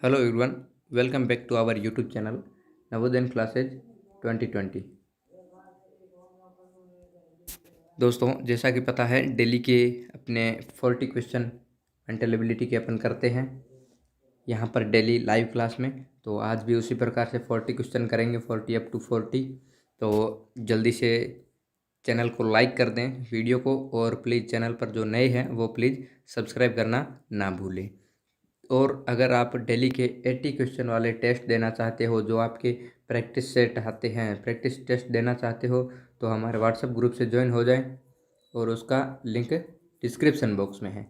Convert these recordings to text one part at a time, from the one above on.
Hello everyone, welcome back to our YouTube channel Navodaya classes 2020। दोस्तों, जैसा कि पता है डेली के अपने 40 क्वेश्चन मेंटल एबिलिटी के अपन करते हैं यहाँ पर डेली लाइव क्लास में। तो आज भी उसी प्रकार से 40 क्वेश्चन करेंगे, 40 अप टू 40। तो जल्दी से चैनल को लाइक कर दें वीडियो को, और प्लीज़ चैनल पर जो नए हैं वो प्लीज़ सब्सक्राइब करना ना भूलें। और अगर आप डेली के 80 क्वेश्चन वाले टेस्ट देना चाहते हो, जो आपके प्रैक्टिस सेट आते हैं, प्रैक्टिस टेस्ट देना चाहते हो, तो हमारे व्हाट्सएप ग्रुप से ज्वाइन हो जाएं, और उसका लिंक डिस्क्रिप्शन बॉक्स में है।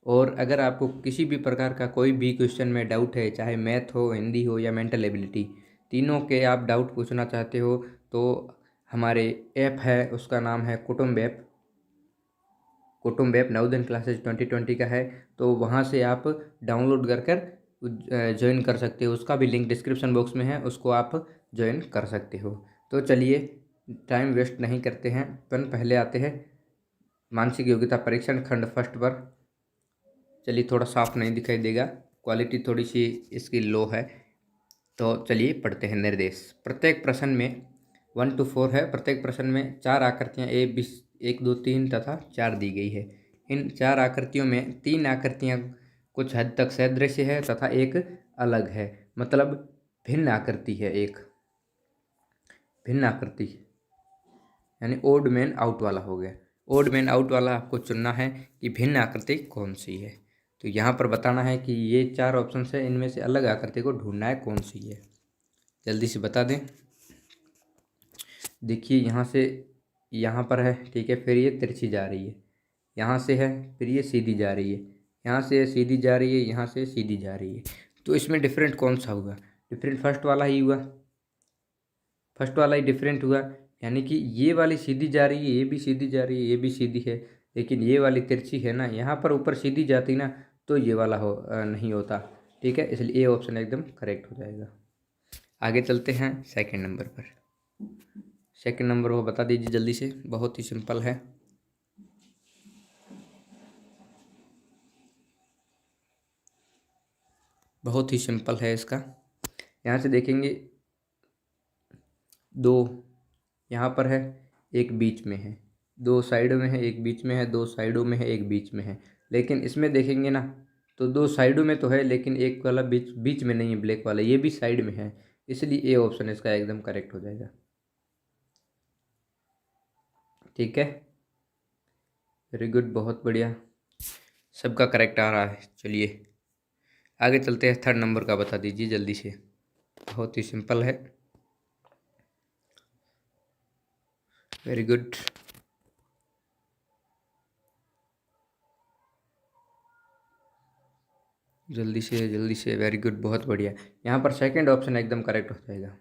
और अगर आपको किसी भी प्रकार का कोई भी क्वेश्चन में डाउट है, चाहे मैथ हो, हिंदी हो या मेंटल एबिलिटी, तीनों के आप डाउट पूछना चाहते हो, तो हमारे ऐप है, उसका नाम है कुटुंब ऐप नवोदय क्लासेज 2020 का है। तो वहाँ से आप डाउनलोड कर ज्वाइन कर सकते हो। उसका भी लिंक डिस्क्रिप्शन बॉक्स में है, उसको आप ज्वाइन कर सकते हो। तो चलिए टाइम वेस्ट नहीं करते हैं, अपन पहले आते हैं मानसिक योग्यता परीक्षण खंड फर्स्ट पर। चलिए, थोड़ा साफ नहीं दिखाई देगा, क्वालिटी थोड़ी सी इसकी लो है। तो चलिए पढ़ते हैं। निर्देश। प्रत्येक प्रश्न में 1 to 4 है। प्रत्येक प्रश्न में 4 आकृतियाँ ए बी 1 2 3 तथा 4 दी गई है। इन 4 आकृतियों में 3 आकृतियाँ कुछ हद तक सदृश है तथा एक अलग है, मतलब भिन्न आकृति है। एक भिन्न आकृति यानी ओड मैन आउट वाला हो गया। ओड मैन आउट वाला आपको चुनना है कि भिन्न आकृति कौन सी है। तो यहाँ पर बताना है कि ये 4 ऑप्शन है, इनमें से अलग आकृति को ढूंढना है कौन सी है। जल्दी से बता दें। देखिए, यहाँ से यहाँ पर है, ठीक है, फिर ये तिरछी जा रही है, यहाँ से है, फिर ये सीधी जा रही है, यहाँ से सीधी जा रही है, यहाँ से सीधी जा रही है। तो इसमें डिफरेंट कौन सा हुआ? डिफरेंट फर्स्ट वाला ही हुआ, फर्स्ट वाला ही डिफरेंट हुआ। यानी कि ये वाली सीधी जा रही है, ये भी सीधी जा रही है, ये भी सीधी है, लेकिन ये वाली तिरछी है ना, यहाँ पर ऊपर सीधी जाती ना, तो ये वाला नहीं होता। ठीक है, इसलिए ये ऑप्शन एकदम करेक्ट हो जाएगा। आगे चलते हैं सेकंड नंबर पर। सेकंड नंबर वो बता दीजिए जल्दी से, बहुत ही सिंपल है। बहुत ही सिंपल है इसका। यहाँ से देखेंगे, 2 यहाँ पर है, एक बीच में है, 2 साइडों में है, एक बीच में है, 2 साइडों में है, एक बीच में है। लेकिन इसमें देखेंगे ना, तो 2 साइडों में तो है, लेकिन एक वाला बीच में नहीं है, ब्लैक वाला, ये भी साइड में है। इसलिए ए ऑप्शन इसका एकदम करेक्ट हो जाएगा। ठीक है, वेरी गुड, बहुत बढ़िया, सबका करेक्ट आ रहा है। चलिए आगे चलते हैं। थर्ड नंबर का बता दीजिए जल्दी से, बहुत ही सिंपल है। वेरी गुड, जल्दी से, वेरी गुड, बहुत बढ़िया। यहाँ पर सेकंड ऑप्शन एकदम करेक्ट हो जाएगा,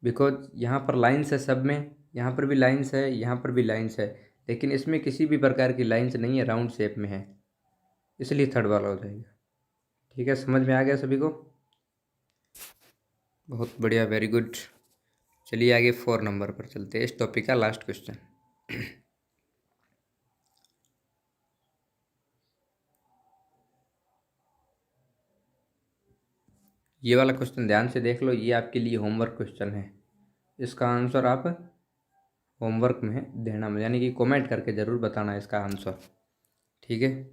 बिकॉज यहाँ पर लाइन्स है सब में, यहाँ पर भी लाइन्स है, यहाँ पर भी लाइन्स है, लेकिन इसमें किसी भी प्रकार की लाइन्स नहीं है, राउंड शेप में है, इसलिए थर्ड वाला हो जाएगा। ठीक है, समझ में आ गया सभी को? बहुत बढ़िया, वेरी गुड। चलिए आगे 4 नंबर पर चलते हैं, इस टॉपिक का लास्ट क्वेश्चन। ये वाला क्वेश्चन ध्यान से देख लो, ये आपके लिए होमवर्क क्वेश्चन है। इसका आंसर आप होमवर्क में देना, यानी कि कमेंट करके ज़रूर बताना इसका आंसर। ठीक है,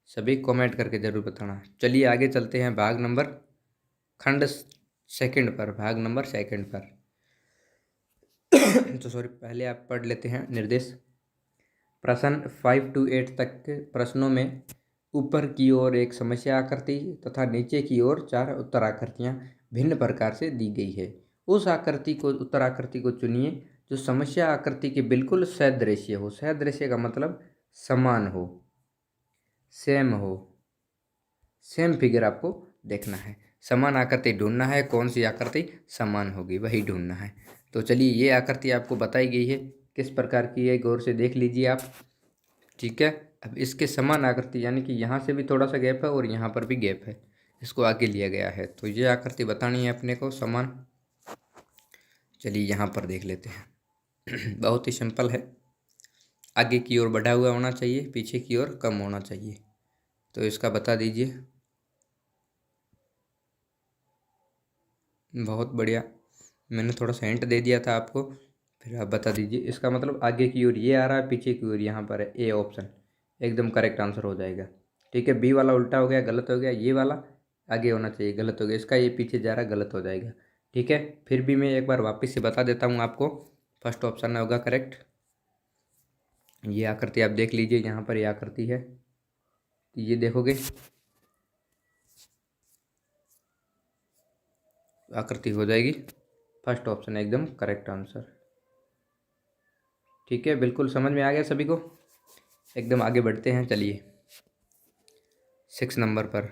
सभी कमेंट करके ज़रूर बताना। चलिए आगे चलते हैं भाग नंबर खंड सेकंड पर, भाग नंबर सेकंड पर। तो सॉरी, पहले आप पढ़ लेते हैं निर्देश। प्रश्न 5 to 8 तक के प्रश्नों में ऊपर की ओर एक समस्या आकृति तथा नीचे की ओर 4 उत्तर आकृतियाँ भिन्न प्रकार से दी गई है। उस आकृति को, उत्तर आकृति को चुनिए जो समस्या आकृति के बिल्कुल सदृश्य हो। सदृश्य का मतलब समान हो, सेम हो, सेम फिगर आपको देखना है। समान आकृति ढूंढना है, कौन सी आकृति समान होगी वही ढूंढना है। तो चलिए, ये आकृति आपको बताई गई है, किस प्रकार की है गौर से देख लीजिए आप। ठीक है, अब इसके समान आकृति, यानी कि यहाँ से भी थोड़ा सा गैप है और यहाँ पर भी गैप है, इसको आगे लिया गया है, तो ये आकृति बतानी है अपने को समान। चलिए यहाँ पर देख लेते हैं। बहुत ही सिंपल है, आगे की ओर बढ़ा हुआ होना चाहिए, पीछे की ओर कम होना चाहिए। तो इसका बता दीजिए। बहुत बढ़िया। मैंने थोड़ा सा हिंट दे दिया था आपको, फिर आप बता दीजिए। इसका मतलब आगे की ओर ये आ रहा है, पीछे की ओर यहाँ पर है। ए ऑप्शन एकदम करेक्ट आंसर हो जाएगा। ठीक है, बी वाला उल्टा हो गया, गलत हो गया। ये वाला आगे होना चाहिए, गलत हो गया। इसका ये पीछे जा रहा है, गलत हो जाएगा। ठीक है, फिर भी मैं एक बार वापस से बता देता हूँ आपको। फर्स्ट ऑप्शन होगा करेक्ट। ये आकृति आप देख लीजिए, यहाँ पर ये आकृति है, ये देखोगे आकृति हो जाएगी। फर्स्ट ऑप्शन एकदम करेक्ट आंसर। ठीक है, बिल्कुल समझ में आ गया सभी को। एकदम आगे बढ़ते हैं, चलिए 6 नंबर पर।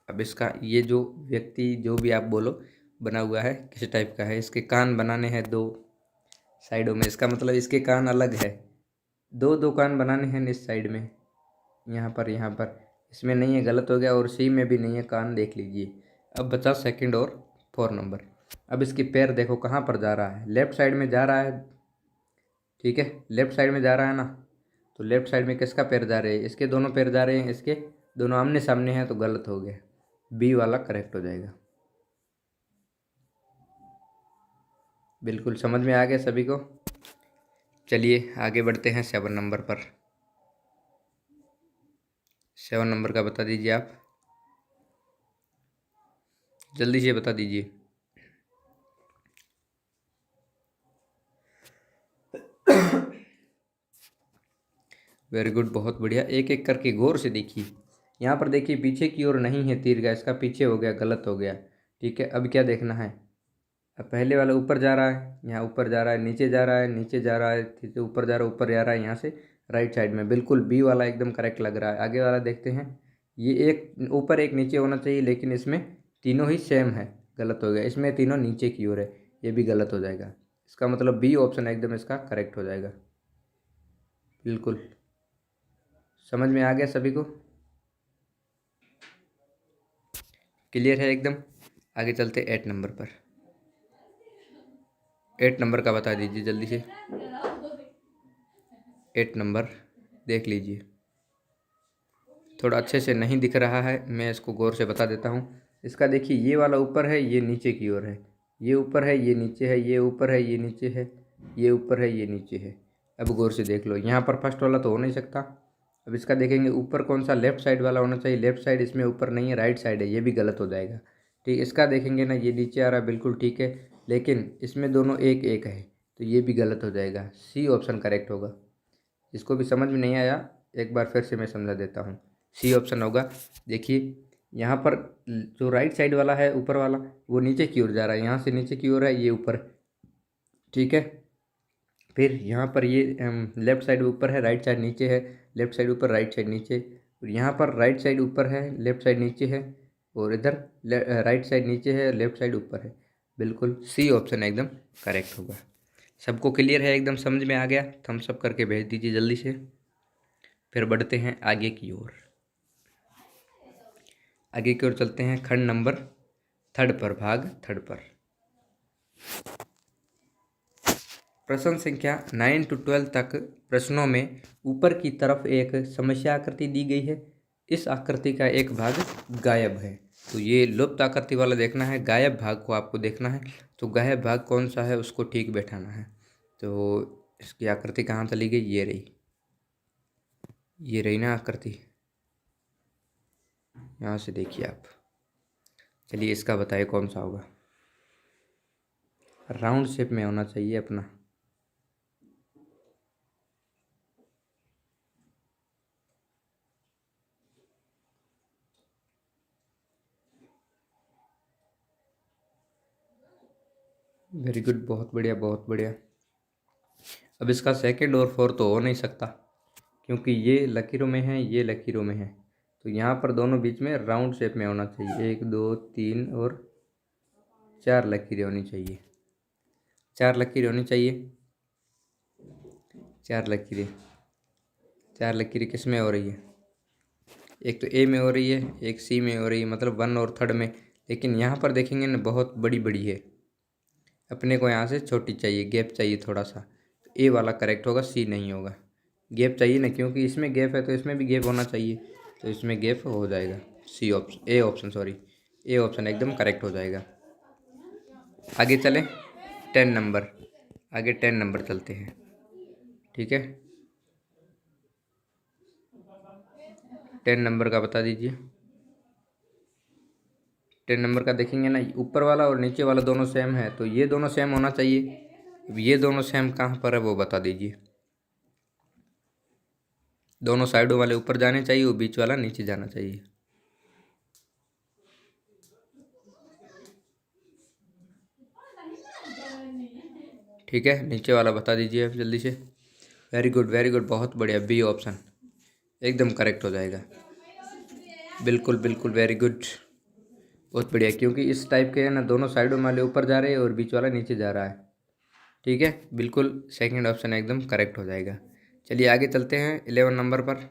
अब इसका ये जो व्यक्ति, जो भी आप बोलो, बना हुआ है किस टाइप का है। इसके कान बनाने हैं 2 साइडों में, इसका मतलब इसके कान अलग है। दो कान बनाने हैं इस साइड में, यहाँ पर इसमें नहीं है, गलत हो गया। और सी में भी नहीं है कान, देख लीजिए। अब बचा सेकंड और 4 नंबर। अब इसके पैर देखो कहाँ पर जा रहा है, लेफ्ट साइड में जा रहा है। ठीक है, लेफ्ट साइड में जा रहा है ना, तो लेफ्ट साइड में किसका पैर जा रहे हैं, इसके दोनों पैर जा रहे हैं, इसके दोनों आमने सामने हैं, तो गलत हो गया। बी वाला करेक्ट हो जाएगा। बिल्कुल समझ में आ गया सभी को। चलिए आगे बढ़ते हैं 7 नंबर पर। 7 नंबर का बता दीजिए आप, जल्दी से बता दीजिए। वेरी गुड, बहुत बढ़िया। एक एक करके गौर से देखिए। यहाँ पर देखिए पीछे की ओर नहीं है तीर का, इसका पीछे हो गया, गलत हो गया। ठीक है, अब क्या देखना है। अब पहले वाला ऊपर जा रहा है, यहाँ ऊपर जा रहा है, नीचे जा रहा है, नीचे जा रहा है, ठीक है, ऊपर जा रहा है, ऊपर जा रहा है, यहाँ से राइट साइड में। बिल्कुल बी वाला एकदम करेक्ट लग रहा है। आगे वाला देखते हैं। ये एक ऊपर एक नीचे होना चाहिए, लेकिन इसमें तीनों ही सेम है, गलत हो गया। इसमें तीनों नीचे की ओर है, ये भी गलत हो जाएगा। इसका मतलब बी ऑप्शन एकदम इसका करेक्ट हो जाएगा। बिल्कुल समझ में आ गया सभी को, क्लियर है एकदम। आगे चलते 8 नंबर पर। 8 नंबर का बता दीजिए जल्दी से। 8 नंबर देख लीजिए, थोड़ा अच्छे से नहीं दिख रहा है, मैं इसको गौर से बता देता हूँ। इसका देखिए ये वाला ऊपर है, ये नीचे की ओर है। ये ऊपर है, ये नीचे है, ये ऊपर है, ये नीचे है, ये ऊपर है, ये नीचे है। अब गौर से देख लो, यहाँ पर फर्स्ट वाला तो हो नहीं सकता। अब इसका देखेंगे ऊपर कौन सा, लेफ्ट साइड वाला होना चाहिए। लेफ्ट साइड इसमें ऊपर नहीं है, राइट साइड है, ये भी गलत हो जाएगा। ठीक, इसका देखेंगे ना, ये नीचे आ रहा है, बिल्कुल ठीक है, लेकिन इसमें दोनों एक एक है, तो ये भी गलत हो जाएगा। सी ऑप्शन करेक्ट होगा। इसको भी समझ में नहीं आया, एक बार फिर से मैं समझा देता हूँ। सी ऑप्शन होगा। देखिए यहाँ पर जो राइट साइड वाला है, ऊपर वाला, वो नीचे की ओर जा रहा है, यहाँ से नीचे की ओर है, ये ऊपर। ठीक है, फिर यहाँ पर ये लेफ्ट साइड ऊपर है, राइट साइड नीचे है। लेफ्ट साइड ऊपर, राइट साइड नीचे। और यहाँ पर राइट साइड ऊपर है, लेफ्ट साइड नीचे है। और इधर राइट साइड नीचे है, लेफ्ट साइड ऊपर है। बिल्कुल सी ऑप्शन एकदम करेक्ट होगा। सबको क्लियर है, एकदम समझ में आ गया। थम्स अप करके भेज दीजिए जल्दी से। फिर बढ़ते हैं आगे की ओर। आगे की ओर चलते हैं खंड नंबर 3 पर, भाग 3 पर। प्रश्न संख्या 9 to 12 तक प्रश्नों में ऊपर की तरफ एक समस्या आकृति दी गई है। इस आकृति का एक भाग गायब है, तो ये लुप्त आकृति वाला देखना है, गायब भाग को आपको देखना है। तो गायब भाग कौन सा है उसको ठीक बैठाना है। तो इसकी आकृति कहाँ चली गई, ये रही ना आकृति, यहाँ से देखिए आप। चलिए इसका बताइए कौन सा होगा। राउंड शेप में होना चाहिए अपना। वेरी गुड, बहुत बढ़िया बहुत बढ़िया। अब इसका सेकंड और फोर्थ तो हो नहीं सकता, क्योंकि ये लकीरों में है, ये लकीरों में है। तो यहाँ पर दोनों बीच में राउंड शेप में होना चाहिए। 1 2 3 और 4 लकीरें होनी चाहिए। 4 लकीरें होनी चाहिए। 4 लकीरें, 4 लकीरें किस में हो रही है, एक तो ए में हो रही है, एक सी में हो रही है, मतलब 1 और 3 में। लेकिन यहाँ पर देखेंगे ना, बहुत बड़ी बड़ी है, अपने को यहाँ से छोटी चाहिए, गैप चाहिए थोड़ा सा। तो ए वाला करेक्ट होगा, सी नहीं होगा। गैप चाहिए ना, क्योंकि इसमें गैप है तो इसमें भी गैप होना चाहिए, तो इसमें गैप हो जाएगा। C option, A option sorry, A option एकदम करेक्ट हो जाएगा। आगे चलें 10 नंबर, आगे 10 नंबर चलते हैं। ठीक है, 10 नंबर का बता दीजिए। 10 नंबर का देखेंगे ना, ऊपर वाला और नीचे वाला दोनों सेम है, तो ये दोनों सेम होना चाहिए। अब ये दोनों सेम कहाँ पर है वो बता दीजिए। दोनों साइडों वाले ऊपर जाने चाहिए और बीच वाला नीचे जाना चाहिए। ठीक है, नीचे वाला बता दीजिए अब जल्दी से। वेरी गुड, बहुत बढ़िया, बी ऑप्शन एकदम करेक्ट हो जाएगा। बिल्कुल बिल्कुल, वेरी गुड, बहुत बढ़िया, क्योंकि इस टाइप के है ना, दोनों साइडों वाले ऊपर जा रहे हैं और बीच वाला नीचे जा रहा है। ठीक है, बिल्कुल सेकंड ऑप्शन एकदम करेक्ट हो जाएगा। चलिए आगे चलते हैं 11 नंबर पर।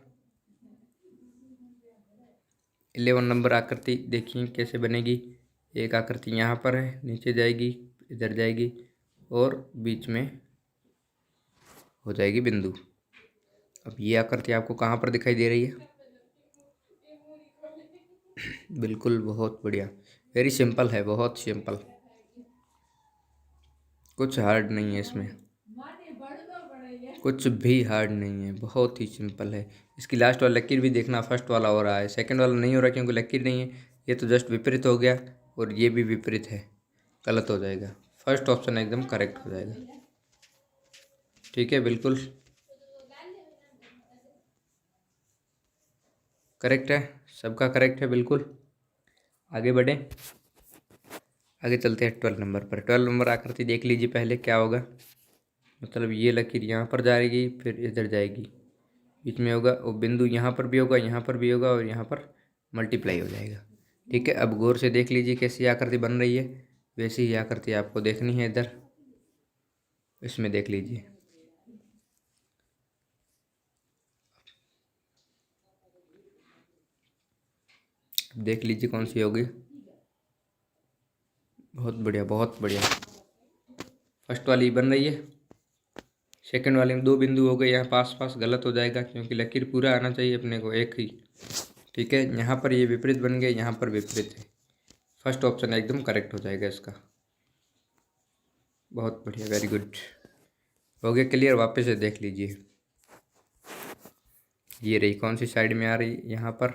11 नंबर आकृति देखिए कैसे बनेगी। एक आकृति यहाँ पर है, नीचे जाएगी, इधर जाएगी और बीच में हो जाएगी बिंदु। अब ये आकृति आपको कहाँ पर दिखाई दे रही है? बिल्कुल, बहुत बढ़िया, वेरी सिंपल है, बहुत सिंपल, कुछ हार्ड नहीं है इसमें, कुछ भी हार्ड नहीं है, बहुत ही सिंपल है। इसकी लास्ट वाला लकीर भी देखना, फर्स्ट वाला हो रहा है, सेकंड वाला नहीं हो रहा क्योंकि लकीर नहीं है। ये तो जस्ट विपरीत हो गया और ये भी विपरीत है, गलत हो जाएगा। फर्स्ट ऑप्शन एकदम करेक्ट हो जाएगा। ठीक है, बिल्कुल करेक्ट है, सबका करेक्ट है बिल्कुल। आगे बढ़ें, आगे चलते हैं 12 नंबर पर। 12 नंबर आकृति देख लीजिए पहले क्या होगा। मतलब ये लकीर यहाँ पर जाएगी, फिर इधर जाएगी, बीच में होगा और बिंदु यहाँ पर भी होगा, यहाँ पर भी होगा और यहाँ पर मल्टीप्लाई हो जाएगा। ठीक है, अब गौर से देख लीजिए कैसी आकृति बन रही है। वैसी ही आकृति आपको देखनी है इधर, इसमें देख लीजिए। अब देख लीजिए कौन सी होगी। बहुत बढ़िया, बहुत बढ़िया, फर्स्ट वाली बन रही है। सेकंड वाले में दो बिंदु हो गए यहाँ पास पास, गलत हो जाएगा क्योंकि लकीर पूरा आना चाहिए अपने को, एक ही। ठीक है, यहाँ पर ये विपरीत बन गए, यहाँ पर विपरीत है। फर्स्ट ऑप्शन एकदम करेक्ट हो जाएगा इसका। बहुत बढ़िया, वेरी गुड, हो गया क्लियर। वापस से देख लीजिए, ये रही कौन सी साइड में आ रही, यहाँ पर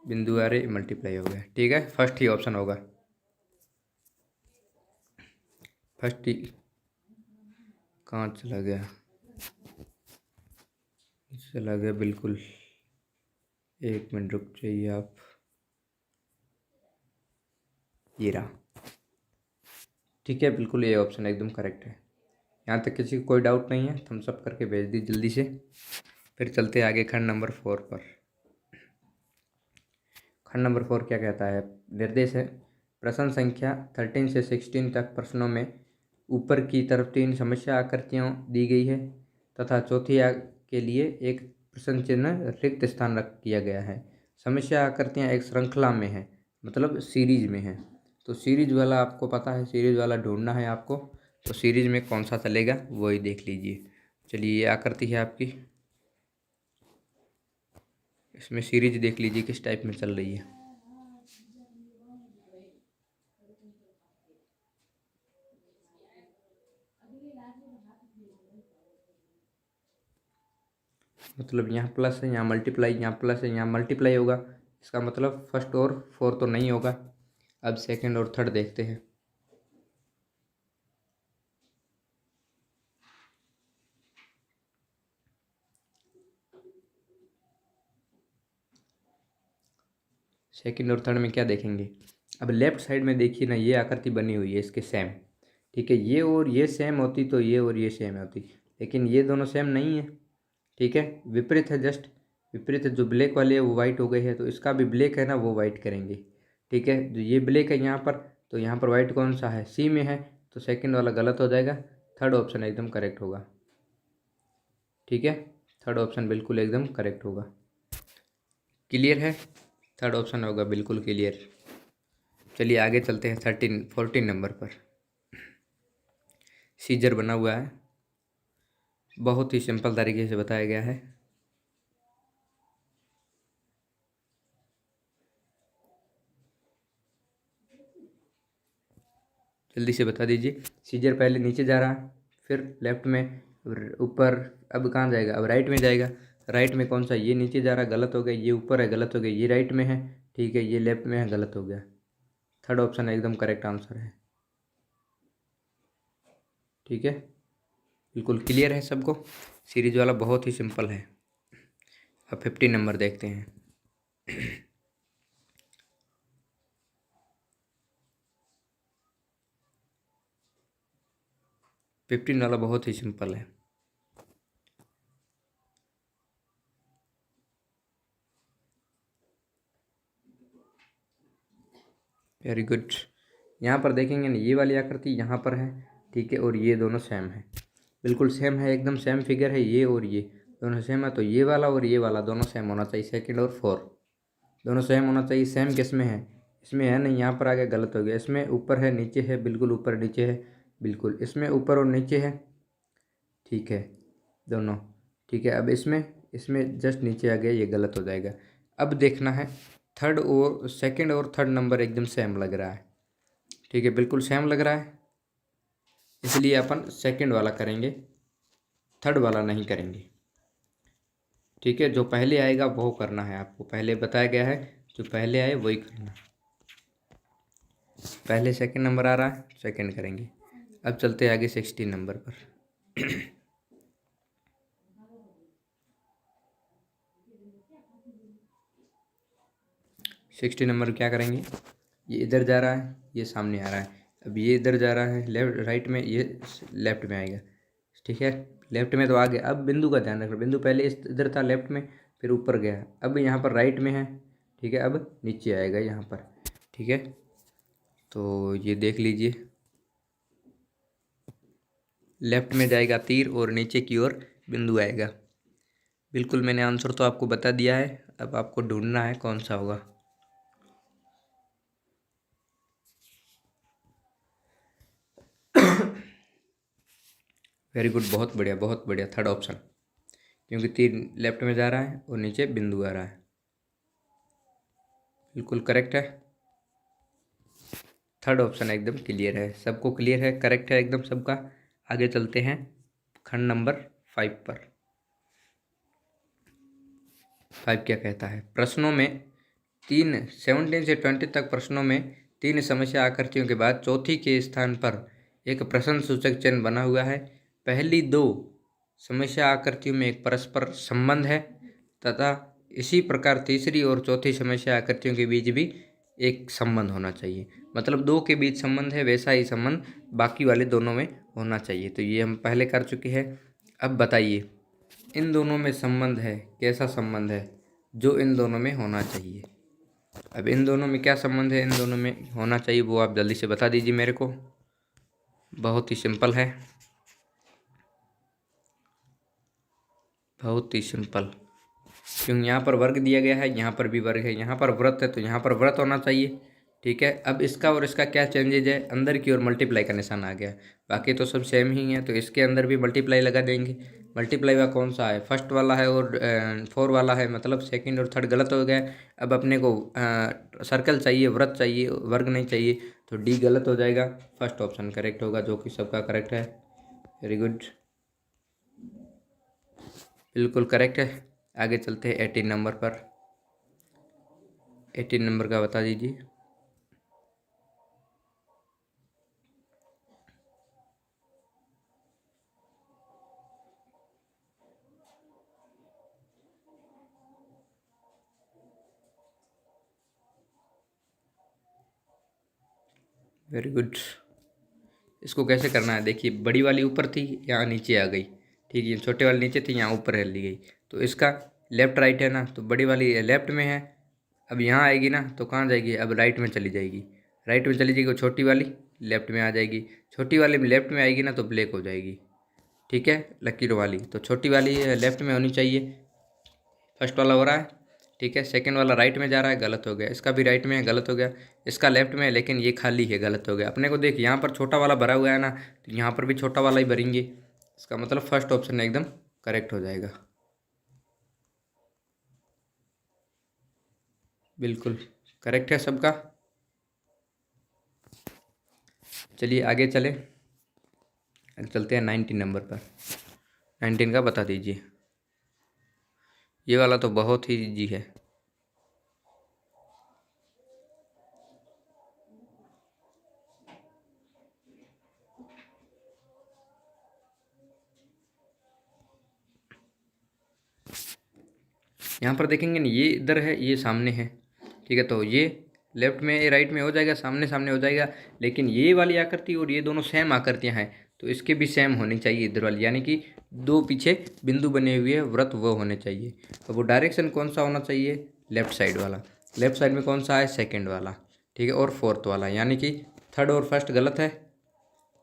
बिंदु आ रही, मल्टीप्लाई हो गया। ठीक है, फर्स्ट ही ऑप्शन होगा, फर्स्ट ही। कहाँ चला गया, चला गया बिल्कुल, एक मिनट रुक जाइए आप, ये रहा। ठीक है, बिल्कुल ये ऑप्शन एकदम करेक्ट है। यहाँ तक किसी को कोई डाउट नहीं है, थम्स अप करके भेज दी जल्दी से। फिर चलते हैं आगे खंड नंबर 4 पर। खंड नंबर 4 क्या कहता है? निर्देश है, प्रश्न संख्या 13 से 16 तक प्रश्नों में ऊपर की तरफ 3 समस्या आकृतियाँ दी गई है तथा चौथी के लिए एक प्रश्न चिन्ह रिक्त स्थान रख किया गया है। समस्या आकृतियाँ एक श्रृंखला में है, मतलब सीरीज में है। तो सीरीज वाला आपको पता है, सीरीज वाला ढूंढना है आपको, तो सीरीज में कौन सा चलेगा वही देख लीजिए। चलिए, ये आकृति है आपकी, इसमें सीरीज देख लीजिए किस टाइप में चल रही है। मतलब यहाँ प्लस है, यहाँ मल्टीप्लाई, यहाँ प्लस है, यहाँ मल्टीप्लाई होगा। इसका मतलब फर्स्ट और फोर्थ तो नहीं होगा। अब सेकंड और थर्ड देखते हैं। सेकंड और थर्ड में क्या देखेंगे? अब लेफ्ट साइड में देखिए ना, ये आकृति बनी हुई है इसके सेम। ठीक है, ये और ये सेम होती तो ये और ये सेम होती, लेकिन ये दोनों सेम नहीं है। ठीक है, विपरीत है, जस्ट विपरीत है। जो ब्लैक वाली है वो वाइट हो गई है, तो इसका भी ब्लैक है ना, वो वाइट करेंगे। ठीक है, जो ये ब्लैक है यहाँ पर, तो यहाँ पर वाइट कौन सा है? सी में है, तो सेकंड वाला गलत हो जाएगा, थर्ड ऑप्शन एकदम करेक्ट होगा। ठीक है, थर्ड ऑप्शन बिल्कुल एकदम करेक्ट होगा। क्लियर है, थर्ड ऑप्शन होगा बिल्कुल क्लियर। चलिए आगे चलते हैं 14 नंबर पर। सीजर बना हुआ है, बहुत ही सिंपल तरीके से बताया गया है। जल्दी से बता दीजिए। सीजर पहले नीचे जा रहा है, फिर लेफ्ट में, ऊपर, अब कहाँ जाएगा, अब राइट में जाएगा। राइट में कौन सा, ये नीचे जा रहा है, गलत हो गया। ये ऊपर है, गलत हो गया। ये राइट में है, ठीक है। ये लेफ्ट में है, गलत हो गया। थर्ड ऑप्शन एकदम करेक्ट आंसर है, ठीक है। बिल्कुल क्लियर है सबको। सीरीज वाला बहुत ही सिंपल है। अब 15 नंबर देखते हैं। 15 वाला बहुत ही सिंपल है। Very good. यहाँ पर देखेंगे ना, ये वाली आकृति यहाँ पर है, ठीक है, और ये दोनों सेम है, बिल्कुल सेम है, एकदम सेम फिगर है। ये और ये दोनों सेम है, तो ये वाला और ये वाला दोनों सेम होना चाहिए। सेकंड और फोर दोनों सेम होना चाहिए। सेम किस में है, इसमें है नहीं, यहाँ पर आ गया, गलत हो गया। इसमें ऊपर है, नीचे है, बिल्कुल ऊपर नीचे है, बिल्कुल। इसमें ऊपर और नीचे है, ठीक है, दोनों, ठीक है। अब इसमें इसमें जस्ट नीचे आ गया, ये गलत हो जाएगा। अब देखना है, थर्ड और सेकंड और थर्ड नंबर एकदम सेम लग रहा है, ठीक है, बिल्कुल सेम लग रहा है, इसलिए अपन सेकंड वाला करेंगे, थर्ड वाला नहीं करेंगे, ठीक है। जो पहले आएगा वो करना है आपको, पहले बताया गया है, जो पहले आए वही करना। पहले सेकंड नंबर आ रहा है, सेकंड करेंगे। अब चलते हैं आगे 16 नंबर पर। 60 नंबर क्या करेंगे, ये इधर जा रहा है, ये सामने आ रहा है। अब ये इधर जा रहा है, लेफ्ट राइट में, ये लेफ्ट में आएगा, ठीक है। लेफ्ट में तो आ गया। अब बिंदु का ध्यान रखना, बिंदु पहले इस इधर था लेफ्ट में, फिर ऊपर गया, अब यहाँ पर राइट में है, ठीक है। अब नीचे आएगा यहाँ पर, ठीक है। तो ये देख लीजिए, लेफ्ट में जाएगा तीर और नीचे की ओर बिंदु आएगा। बिल्कुल, मैंने आंसर तो आपको बता दिया है, अब आपको ढूंढना है कौन सा होगा। वेरी गुड, बहुत बढ़िया, बहुत बढ़िया। थर्ड ऑप्शन, क्योंकि तीर लेफ्ट में जा रहा है और नीचे बिंदु आ रहा है, बिल्कुल करेक्ट है। थर्ड ऑप्शन एकदम क्लियर है, सबको क्लियर है, करेक्ट है एकदम सबका। आगे चलते हैं खंड नंबर 5 पर। 5 क्या कहता है, प्रश्नों में 17 से 20 तक प्रश्नों में 3 समस्या आकृतियों के बाद चौथी के स्थान पर एक प्रश्न सूचक चिन्ह बना हुआ है। पहली 2 समस्या आकृतियों में एक परस्पर संबंध है तथा इसी प्रकार तीसरी और चौथी समस्या आकृतियों के बीच भी एक संबंध होना चाहिए। मतलब 2 के बीच संबंध है, वैसा ही संबंध बाकी वाले दोनों में होना चाहिए। तो ये हम पहले कर चुके हैं। अब बताइए, इन दोनों में संबंध है, कैसा संबंध है जो इन दोनों में होना चाहिए। अब इन दोनों में क्या संबंध है, इन दोनों में होना चाहिए, वो आप जल्दी से बता दीजिए मेरे को। बहुत ही सिंपल है, बहुत ही सिंपल। क्योंकि यहाँ पर वर्ग दिया गया है, यहाँ पर भी वर्ग है, यहाँ पर व्रत है तो यहाँ पर व्रत होना चाहिए, ठीक है। अब इसका और इसका क्या चेंजेज है, अंदर की ओर मल्टीप्लाई का निशान आ गया, बाकी तो सब सेम ही है, तो इसके अंदर भी मल्टीप्लाई लगा देंगे। मल्टीप्लाई का कौन सा है, फर्स्ट वाला है और 4 वाला है, मतलब सेकंड और थर्ड गलत हो गया। अब अपने को सर्कल चाहिए, व्रत चाहिए, वर्ग नहीं चाहिए, तो डी गलत हो जाएगा, फर्स्ट ऑप्शन करेक्ट होगा, जो कि सबका करेक्ट है। वेरी गुड, बिल्कुल करेक्ट है। आगे चलते हैं 18 नंबर पर। 18 नंबर का बता दीजिए। Very good. इसको कैसे करना है, देखिए, बड़ी वाली ऊपर थी, यहाँ नीचे आ गई, ठीक है। छोटे वाली नीचे थी, यहाँ ऊपर ली गई, तो इसका लेफ्ट राइट है ना, तो बड़ी वाली लेफ्ट में है। अब यहाँ आएगी ना, तो कहाँ जाएगी, अब राइट में चली जाएगी, राइट में चली जाएगी, छोटी वाली लेफ्ट में आ जाएगी। छोटी वाली लेफ्ट में आएगी ना, तो ब्लैक हो जाएगी, ठीक है, लकीर वाली। तो छोटी वाली लेफ्ट में होनी चाहिए, फर्स्ट वाला हो रहा है, ठीक है। सेकंड वाला राइट में जा रहा है, गलत हो गया। इसका भी राइट में है, गलत हो गया। इसका लेफ्ट में है, लेकिन ये खाली है, गलत हो गया। अपने को देख, यहाँ पर छोटा वाला भरा हुआ है ना, तो यहाँ पर भी छोटा वाला ही भरेंगे। इसका मतलब फर्स्ट ऑप्शन एकदम करेक्ट हो जाएगा, बिल्कुल करेक्ट है सबका। चलिए आगे चले, आगे चलते हैं 19 नंबर पर। 19 का बता दीजिए। ये वाला तो बहुत ही इजी है। यहाँ पर देखेंगे ना, ये इधर है, ये सामने है, ठीक है। तो ये लेफ्ट में राइट में हो जाएगा, सामने सामने हो जाएगा। लेकिन ये वाली आकृति और ये दोनों सेम आकृतियाँ हैं, तो इसके भी सेम होनी चाहिए इधर वाली, यानी कि दो पीछे बिंदु बने हुए वृत्त वो होने चाहिए। तो वो डायरेक्शन कौन सा होना चाहिए? लेफ्ट साइड वाला। लेफ्ट साइड में कौन सा है? सेकेंड वाला, ठीक है। और फोर्थ वाला, यानी कि थर्ड और फर्स्ट गलत है,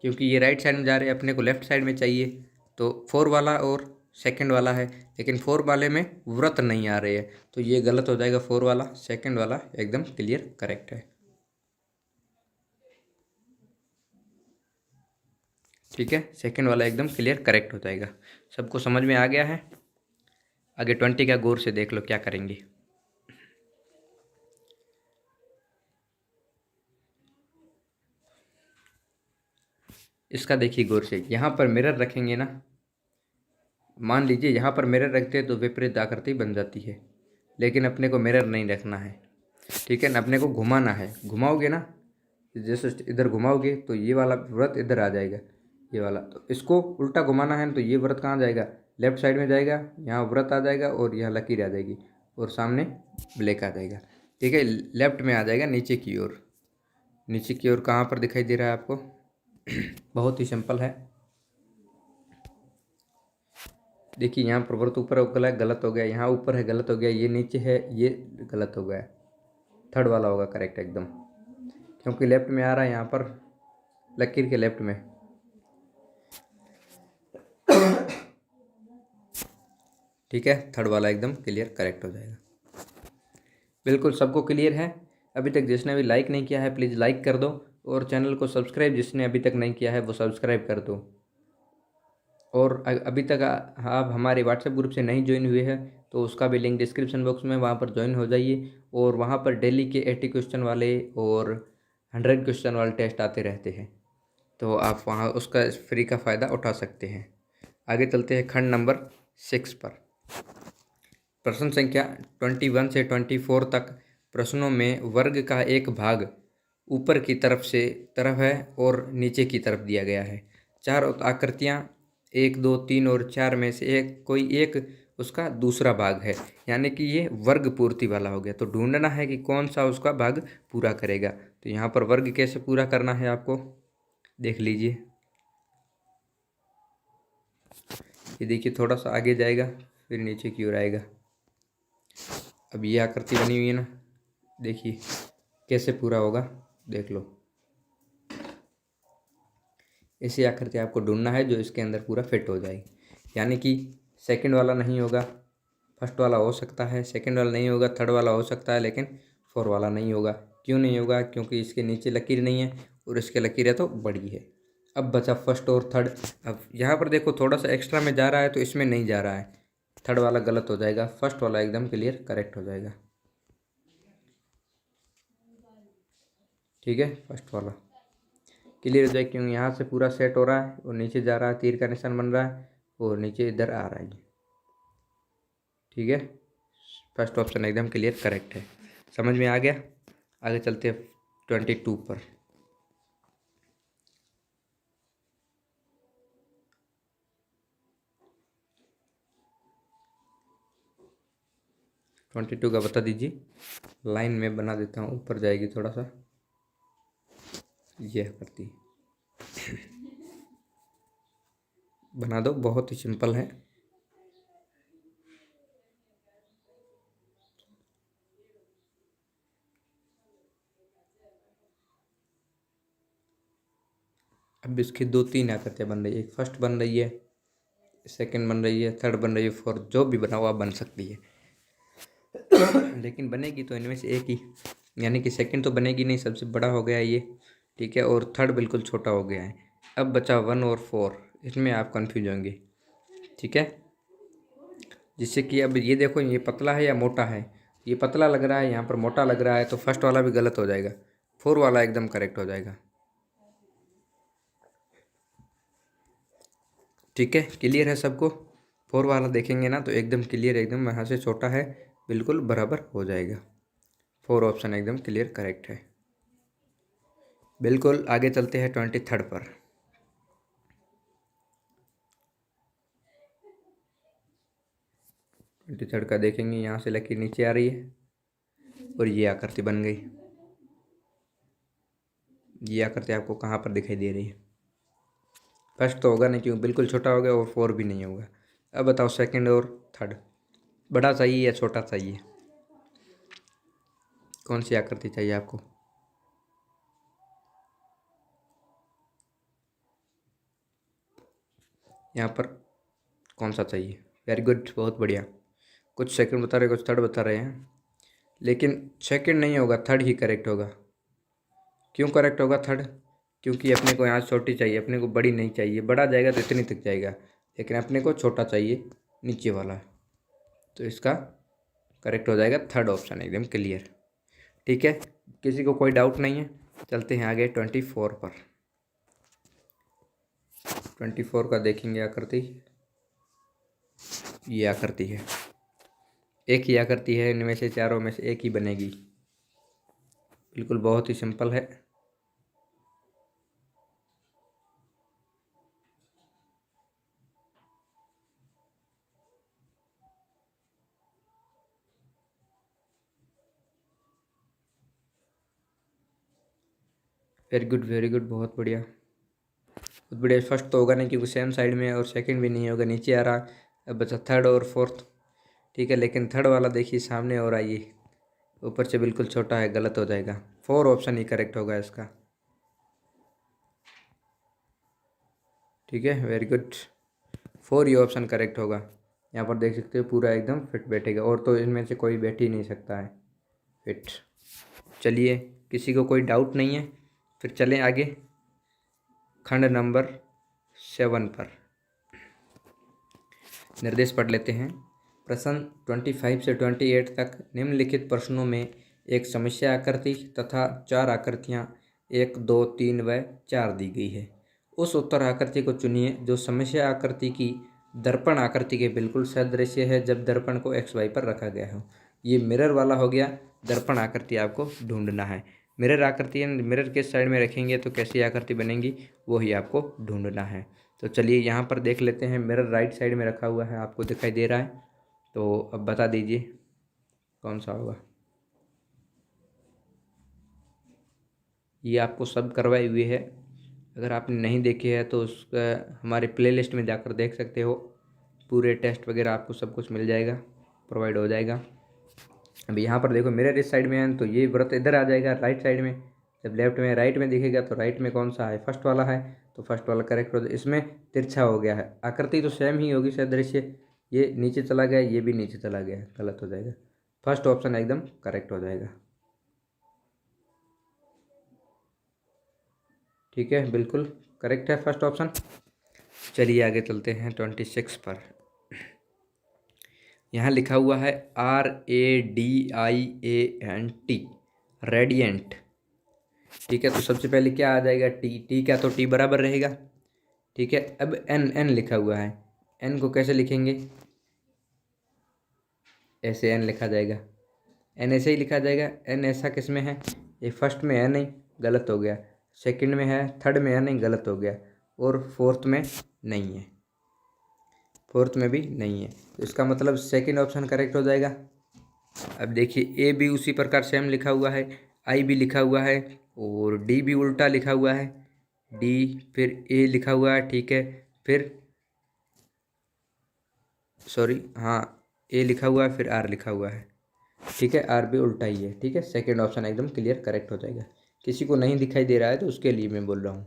क्योंकि ये राइट साइड में जा रहे हैं, अपने को लेफ्ट साइड में चाहिए। तो फोर वाला और सेकंड वाला है, लेकिन फोर वाले में वृत्त नहीं आ रहे हैं, तो ये गलत हो जाएगा। फोर वाला, सेकंड वाला एकदम क्लियर करेक्ट है, ठीक है। सेकंड वाला एकदम क्लियर करेक्ट हो जाएगा। सबको समझ में आ गया है? आगे 20 का गौर से देख लो क्या करेंगे। इसका देखिए गौर से, यहाँ पर मिरर रखेंगे ना, मान लीजिए यहाँ पर मिरर रखते हैं तो विपरीत आकृति बन जाती है, लेकिन अपने को मिरर नहीं रखना है, ठीक है ना। अपने को घुमाना है, घुमाओगे ना, जैसे इधर घुमाओगे तो ये वाला वृत्त इधर आ जाएगा, ये वाला। तो इसको उल्टा घुमाना है तो ये वृत्त कहाँ जाएगा? लेफ्ट साइड में जाएगा, यहाँ वृत्त आ जाएगा और यहाँ लकीर आ जाएगी और सामने ब्लैक आ जाएगा, ठीक है। लेफ्ट में आ जाएगा, नीचे की ओर। नीचे की ओर कहाँ पर दिखाई दे रहा है आपको? बहुत ही सिंपल है। देखिए यहाँ पर वृत्त ऊपर गला गलत हो गया, यहाँ ऊपर है गलत हो गया, ये नीचे है ये गलत हो गया। थर्ड वाला होगा करेक्ट एकदम, क्योंकि लेफ्ट में आ रहा है, यहाँ पर लकीर के लेफ्ट में। ठीक है, थर्ड वाला एकदम क्लियर करेक्ट हो जाएगा। बिल्कुल सबको क्लियर है? अभी तक जिसने अभी लाइक नहीं किया है प्लीज़ लाइक कर दो, और चैनल को सब्सक्राइब जिसने अभी तक नहीं किया है वो सब्सक्राइब कर दो। और अभी तक आप हमारे व्हाट्सएप ग्रुप से नहीं ज्वाइन हुए हैं तो उसका भी लिंक डिस्क्रिप्शन बॉक्स में, वहाँ पर ज्वाइन हो जाइए। और वहाँ पर डेली के 80 क्वेश्चन वाले और 100 क्वेश्चन वाले टेस्ट आते रहते हैं, तो आप वहाँ उसका फ्री का फ़ायदा उठा सकते हैं। आगे चलते हैं खंड नंबर 6 पर। प्रश्न संख्या 21 से 24 तक प्रश्नों में वर्ग का एक भाग ऊपर की तरफ है और नीचे की तरफ दिया गया है। चार आकृतियाँ 1, 2, 3 और 4 में से कोई एक उसका दूसरा भाग है, यानी कि ये वर्ग पूर्ति वाला हो गया। तो ढूंढना है कि कौन सा उसका भाग पूरा करेगा। तो यहाँ पर वर्ग कैसे पूरा करना है आपको देख लीजिए। ये देखिए थोड़ा सा आगे जाएगा फिर नीचे की ओर आएगा। अब ये आकृति बनी हुई है ना, देखिए कैसे पूरा होगा, देख लो। ऐसी आकृति आपको ढूंढना है जो इसके अंदर पूरा फिट हो जाए, यानी कि सेकंड वाला नहीं होगा, फर्स्ट वाला हो सकता है, सेकंड वाला नहीं होगा, थर्ड वाला हो सकता है, लेकिन फोर वाला नहीं होगा। क्यों नहीं होगा? क्योंकि इसके नीचे लकीर नहीं है और इसके लकीर है तो बड़ी है। अब बचा फर्स्ट और थर्ड। अब यहाँ पर देखो थोड़ा सा एक्स्ट्रा में जा रहा है तो इसमें नहीं जा रहा है, थर्ड वाला गलत हो जाएगा, फर्स्ट वाला एकदम क्लियर करेक्ट हो जाएगा, ठीक है। फर्स्ट वाला क्लियर हो जाए, क्योंकि यहाँ से पूरा सेट हो रहा है और नीचे जा रहा है, तीर का निशान बन रहा है और नीचे इधर आ रहा है, ठीक है। फर्स्ट ऑप्शन एकदम क्लियर करेक्ट है। समझ में आ गया? आगे चलते हैं 22 पर। ट्वेंटी टू का बता दीजिए। लाइन में बना देता हूँ, ऊपर जाएगी थोड़ा सा, यह करती बना दो, बहुत ही सिंपल है। अब इसकी 2-3 आकृतियाँ बन रही है, एक फर्स्ट बन रही है, सेकंड बन रही है, थर्ड बन रही है, फोर्थ, जो भी बना हुआ बन सकती है। लेकिन बनेगी तो इनमें से एक ही, यानी कि सेकंड तो बनेगी नहीं, सबसे बड़ा हो गया ये, ठीक है। और थर्ड बिल्कुल छोटा हो गया है। अब बचा 1 और 4, इसमें आप कंफ्यूज होंगे, ठीक है। जिससे कि अब ये देखो ये पतला है या मोटा है, ये पतला लग रहा है, यहाँ पर मोटा लग रहा है, तो फर्स्ट वाला भी गलत हो जाएगा, 4 वाला एकदम करेक्ट हो जाएगा। ठीक है, क्लियर है सबको। 4 वाला देखेंगे ना तो एकदम क्लियर, एकदम यहाँ से छोटा है, बिल्कुल बराबर हो जाएगा। 4 ऑप्शन एकदम क्लियर करेक्ट है। बिल्कुल आगे चलते हैं 23rd पर। 23rd का देखेंगे, यहाँ से लकीर नीचे आ रही है और ये आकृति बन गई। ये आकृति आपको कहाँ पर दिखाई दे रही है? फर्स्ट तो होगा नहीं, क्यों बिल्कुल छोटा हो गया, और 4 भी नहीं होगा। अब बताओ सेकंड और थर्ड, बड़ा चाहिए या छोटा चाहिए? कौन सी आकृति चाहिए आपको? यहाँ पर कौन सा चाहिए? वेरी गुड, बहुत बढ़िया। कुछ सेकंड बता रहे, कुछ थर्ड बता रहे हैं, लेकिन सेकंड नहीं होगा, थर्ड ही करेक्ट होगा। क्यों करेक्ट होगा थर्ड? क्योंकि अपने को यहाँ छोटी चाहिए, अपने को बड़ी नहीं चाहिए। बड़ा जाएगा तो इतनी तक जाएगा, लेकिन अपने को छोटा चाहिए, नीचे वाला। तो इसका करेक्ट हो जाएगा थर्ड ऑप्शन, एकदम क्लियर। ठीक है, किसी को कोई डाउट नहीं है? चलते हैं आगे 24 पर। 24 का देखेंगे आकृति, ये आकृति है। एक ही आकृति है, इनमें से चारों में से एक ही बनेगी। बिल्कुल बहुत ही सिंपल है। वेरी गुड, बहुत बढ़िया, बहुत बढ़िया। फर्स्ट तो होगा नहीं क्योंकि सेम साइड में है, और सेकंड भी नहीं होगा, नीचे आ रहा। अब बचा थर्ड और फोर्थ। ठीक है, लेकिन थर्ड वाला देखिए सामने और आइए, ऊपर से बिल्कुल छोटा है, गलत हो जाएगा। 4 ऑप्शन ही करेक्ट होगा इसका। ठीक है, वेरी गुड, 4 ही ऑप्शन करेक्ट होगा। यहाँ पर देख सकते हो पूरा एकदम फिट बैठेगा, और तो इनमें से कोई बैठ ही नहीं सकता है फिट। चलिए, किसी को कोई डाउट नहीं है? फिर चलें आगे खंड नंबर 7 पर। निर्देश पढ़ लेते हैं। प्रश्न 25 से 28 तक निम्नलिखित प्रश्नों में एक समस्या आकृति तथा 4 आकृतियाँ 1, 2, 3 व 4 दी गई है। उस उत्तर आकृति को चुनिए जो समस्या आकृति की दर्पण आकृति के बिल्कुल सदृश है जब दर्पण को XY पर रखा गया हो। ये मिरर वाला हो गया, दर्पण आकृति आपको ढूंढना है। मिरर आकृति, मिरर के साइड में रखेंगे तो कैसी आकृति बनेगी, वो ही आपको ढूंढना है। तो चलिए यहाँ पर देख लेते हैं। मिरर राइट साइड में रखा हुआ है, आपको दिखाई दे रहा है। तो अब बता दीजिए कौन सा होगा। ये आपको सब करवाई हुई है, अगर आपने नहीं देखी है तो उसका हमारे प्लेलिस्ट में जाकर देख सकते हो। पूरे टेस्ट वगैरह आपको सब कुछ मिल जाएगा, प्रोवाइड हो जाएगा। अब यहाँ पर देखो, मिरर इस साइड में है तो ये वृत्त इधर आ जाएगा राइट साइड में। जब लेफ्ट में राइट में दिखेगा तो राइट में कौन सा है, फर्स्ट वाला है, तो फर्स्ट वाला करेक्ट हो जाए। इसमें तिरछा हो गया है, आकृति तो सेम ही होगी सदृश्य। ये नीचे चला गया, ये भी नीचे चला गया, गलत हो जाएगा। फर्स्ट ऑप्शन एकदम करेक्ट हो जाएगा। ठीक है, बिल्कुल करेक्ट है फर्स्ट ऑप्शन। चलिए आगे चलते हैं 26 पर। यहाँ लिखा हुआ है RADIANT, रेडियंट। ठीक है, तो सबसे पहले क्या आ जाएगा, टी। टी का तो टी बराबर रहेगा। ठीक है, अब एन, एन लिखा हुआ है, एन को कैसे लिखेंगे? ऐसे एन लिखा जाएगा, एन ऐसे ही लिखा जाएगा। एन ऐसा किस में है, ये फर्स्ट में है नहीं, गलत हो गया। सेकंड में है, थर्ड में है नहीं, गलत हो गया। और फोर्थ में नहीं है, फोर्थ में भी नहीं है, तो इसका मतलब सेकंड ऑप्शन करेक्ट हो जाएगा। अब देखिए, ए भी उसी प्रकार सेम लिखा हुआ है, आई भी लिखा हुआ है, और डी भी उल्टा लिखा हुआ है। डी फिर ए लिखा हुआ है, ठीक है, फिर सॉरी, हाँ, ए लिखा हुआ है, फिर आर लिखा हुआ है। ठीक है, आर भी उल्टा ही है। ठीक है, सेकंड ऑप्शन एकदम क्लियर करेक्ट हो जाएगा। किसी को नहीं दिखाई दे रहा है तो उसके लिए मैं बोल रहा हूँ।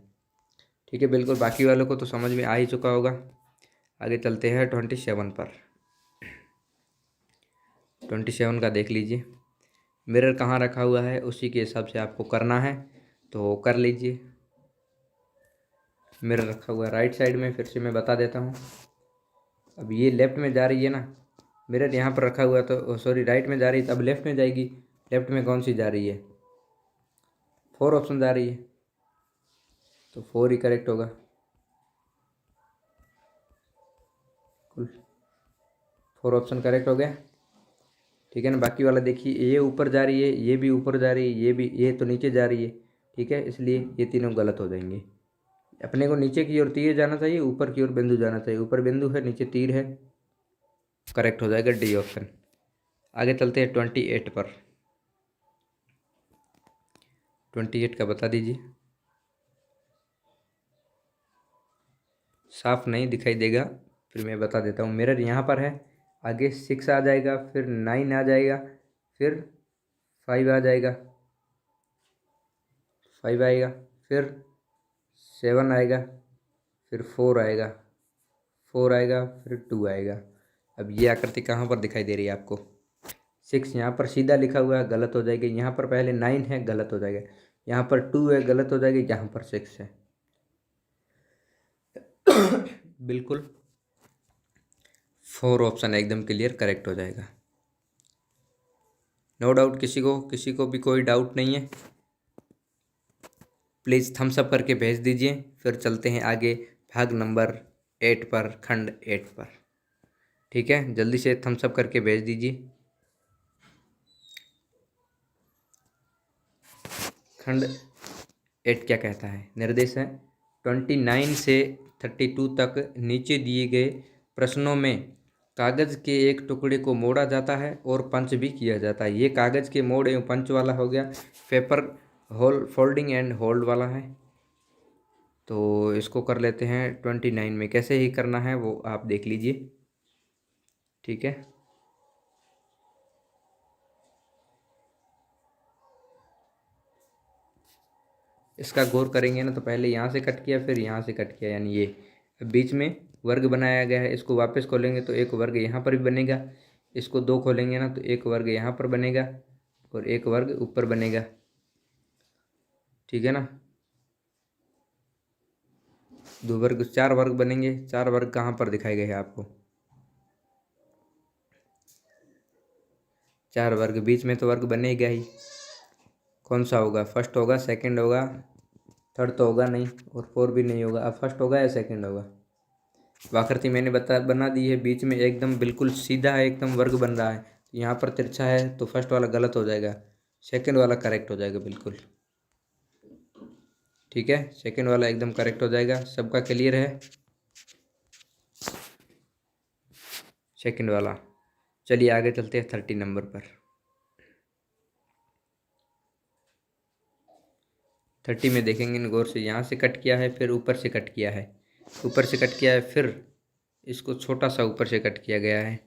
ठीक है, बिल्कुल, बाकी वालों को तो समझ में आ ही चुका होगा। आगे चलते हैं 27 पर। 27 का देख लीजिए। मिरर कहाँ रखा हुआ है उसी के हिसाब से आपको करना है, तो कर लीजिए। मिरर रखा हुआ है राइट साइड में, फिर से मैं बता देता हूँ। अब ये लेफ्ट में जा रही है ना, मिरर यहाँ पर रखा हुआ है तो सॉरी राइट में जा रही है, तो अब लेफ्ट में जाएगी। लेफ्ट में कौन सी जा रही है, 4 ऑप्शन जा रही है, तो 4 ही करेक्ट होगा। 4 ऑप्शन करेक्ट हो गया। ठीक है ना। बाकी वाला देखिए, ये ऊपर जा रही है, ये भी ऊपर जा रही है, ये भी, ये तो नीचे जा रही है। ठीक है, इसलिए ये तीनों गलत हो जाएंगे। अपने को नीचे की ओर तीर जाना चाहिए, ऊपर की ओर बिंदु जाना चाहिए। ऊपर बिंदु है, नीचे तीर है, करेक्ट हो जाएगा डी ऑप्शन। आगे चलते हैं 28 पर। 28 का बता दीजिए। साफ नहीं दिखाई देगा, फिर मैं बता देता हूँ। मिरर यहाँ पर है, आगे 6 आ जाएगा, फिर 9 आ जाएगा, फिर 5 आ जाएगा, 5 आएगा, फिर 7 आएगा, फिर 4 आएगा, 4 आएगा, फिर 2 आएगा। अब ये आकृति कहाँ पर दिखाई दे रही है आपको? 6 यहाँ पर सीधा लिखा हुआ है, गलत हो जाएगा। यहाँ पर पहले 9 है, गलत हो जाएगा। यहाँ पर 2 है, गलत हो जाएगा। यहाँ पर 6 है। बिल्कुल 4 ऑप्शन एकदम क्लियर करेक्ट हो जाएगा। नो डाउट, किसी को भी कोई डाउट नहीं है? प्लीज़ थम्स अप करके भेज दीजिए। फिर चलते हैं आगे भाग नंबर 8 पर, खंड 8 पर। ठीक है, जल्दी से थम्स अप करके भेज दीजिए। खंड 8 क्या कहता है? निर्देश है 29 से 32 तक नीचे दिए गए प्रश्नों में कागज़ के एक टुकड़े को मोड़ा जाता है और पंच भी किया जाता है। ये कागज़ के मोड़ एवं पंच वाला हो गया। Paper hole folding and hold वाला है। तो इसको कर लेते हैं 29 में। कैसे ही करना है वो आप देख लीजिए। ठीक है, इसका गौर करेंगे ना, तो पहले यहाँ से कट किया, फिर यहाँ से कट किया, यानी ये बीच में वर्ग बनाया गया है। इसको वापस खोलेंगे तो एक वर्ग यहाँ पर भी बनेगा। इसको 2 खोलेंगे ना तो एक वर्ग यहाँ पर बनेगा और एक वर्ग ऊपर बनेगा। ठीक है ना। 2 वर्ग, 4 वर्ग बनेंगे। 4 वर्ग कहाँ पर दिखाए गए हैं आपको? 4 वर्ग, बीच में तो वर्ग बनेगा ही। कौन सा होगा? फर्स्ट होगा, सेकंड होगा, थर्ड तो होगा नहीं, और 4 भी नहीं होगा। अब फर्स्ट होगा या सेकंड होगा? आकृति मैंने बना दी है, बीच में एकदम बिल्कुल सीधा है, एकदम वर्ग बन रहा है। यहाँ पर तिरछा है तो फर्स्ट वाला गलत हो जाएगा, सेकंड वाला करेक्ट हो जाएगा बिल्कुल। ठीक है, सेकंड वाला एकदम करेक्ट हो जाएगा। सबका क्लियर है सेकंड वाला? चलिए आगे चलते हैं 30 नंबर पर। 30 में देखेंगे गौर से, यहाँ से कट किया है, फिर ऊपर से कट किया है, ऊपर से कट किया है, फिर इसको छोटा सा ऊपर से कट किया गया है,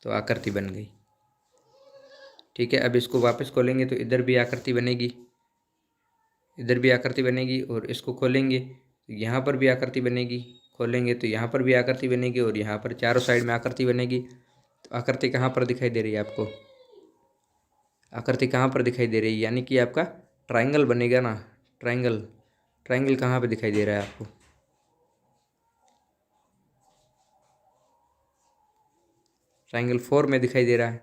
तो आकृति बन गई। ठीक है, अब इसको वापस खोलेंगे तो इधर भी आकृति बनेगी, इधर भी आकृति बनेगी, और इसको खोलेंगे तो यहाँ पर भी आकृति बनेगी, खोलेंगे तो यहाँ पर भी आकृति बनेगी, और यहाँ पर चारों साइड में आकृति बनेगी। तो आकृति कहाँ पर दिखाई दे रही है आपको? आकृति कहाँ पर दिखाई दे रही है? यानी कि आपका ट्रायंगल बनेगा ना। ट्रायंगल, ट्रायंगल कहाँ पर दिखाई दे रहा है आपको? ट्रायंगल 4 में दिखाई दे रहा है,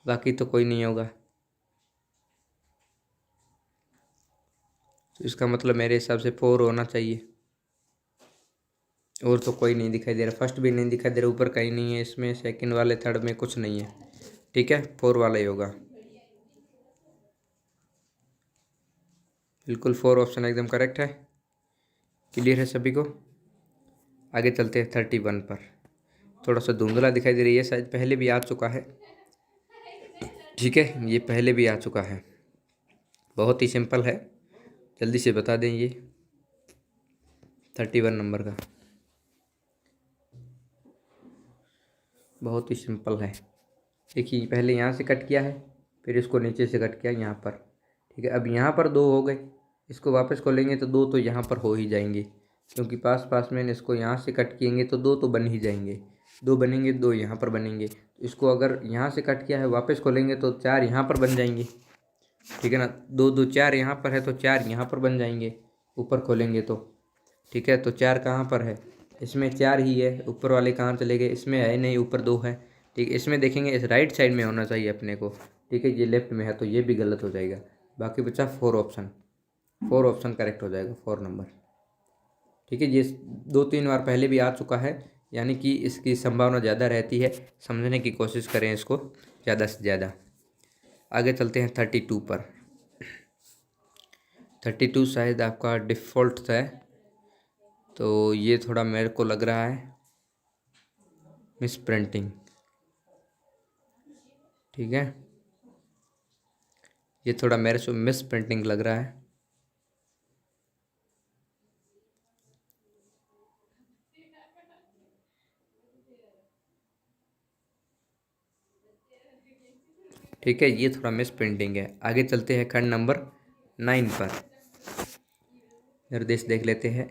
बाकी तो कोई नहीं होगा। तो इसका मतलब मेरे हिसाब से 4 होना चाहिए, और तो कोई नहीं दिखाई दे रहा। फर्स्ट भी नहीं दिखाई दे रहा, ऊपर कहीं नहीं है इसमें, सेकंड वाले थर्ड में कुछ नहीं है। ठीक है, 4 वाला ही होगा बिल्कुल। 4 ऑप्शन एकदम करेक्ट है। क्लियर है सभी को? आगे चलते हैं 31 पर। थोड़ा सा धुंधला दिखाई दे रही है, शायद पहले भी आ चुका है। ठीक है, ये पहले भी आ चुका है। बहुत ही सिंपल है, जल्दी से बता दें। ये 31 नंबर का बहुत ही सिंपल है। देखिए, पहले यहाँ से कट किया है, फिर इसको नीचे से कट किया यहाँ पर। ठीक है, अब यहाँ पर 2 हो गए, इसको वापस खोलेंगे तो 2 तो यहाँ पर हो ही जाएंगे, क्योंकि पास पास में इसको यहाँ से कट किएंगे तो 2 तो बन ही जाएंगे। 2 बनेंगे, 2 यहाँ पर बनेंगे। इसको अगर यहाँ से कट किया है, वापस खोलेंगे तो 4 यहाँ पर बन जाएंगे। ठीक है ना। 2 2 4 यहाँ पर है तो 4 यहाँ पर बन जाएंगे, ऊपर खोलेंगे तो। ठीक है, तो 4 कहाँ पर है? इसमें 4 ही है, ऊपर वाले कहाँ चले गए? इसमें है नहीं, ऊपर 2 है। ठीक है, इसमें देखेंगे इस राइट साइड में होना चाहिए अपने को। ठीक है, ये लेफ्ट में है तो ये भी गलत हो जाएगा। बाकी बचा 4 ऑप्शन। 4 ऑप्शन करेक्ट हो जाएगा, 4 नंबर। ठीक है, ये 2-3 बार पहले भी आ चुका है, यानी कि इसकी संभावना ज़्यादा रहती है। समझने की कोशिश करें इसको ज़्यादा से ज़्यादा। आगे चलते हैं 32 पर। 32 शायद आपका डिफ़ॉल्ट है, तो ये थोड़ा मेरे को लग रहा है मिस प्रिंटिंग। ठीक है, ये थोड़ा मेरे से मिस प्रिंटिंग लग रहा है। ठीक है, ये थोड़ा मिस प्रिंटिंग है। आगे चलते हैं खंड नंबर 9 पर। निर्देश देख लेते हैं।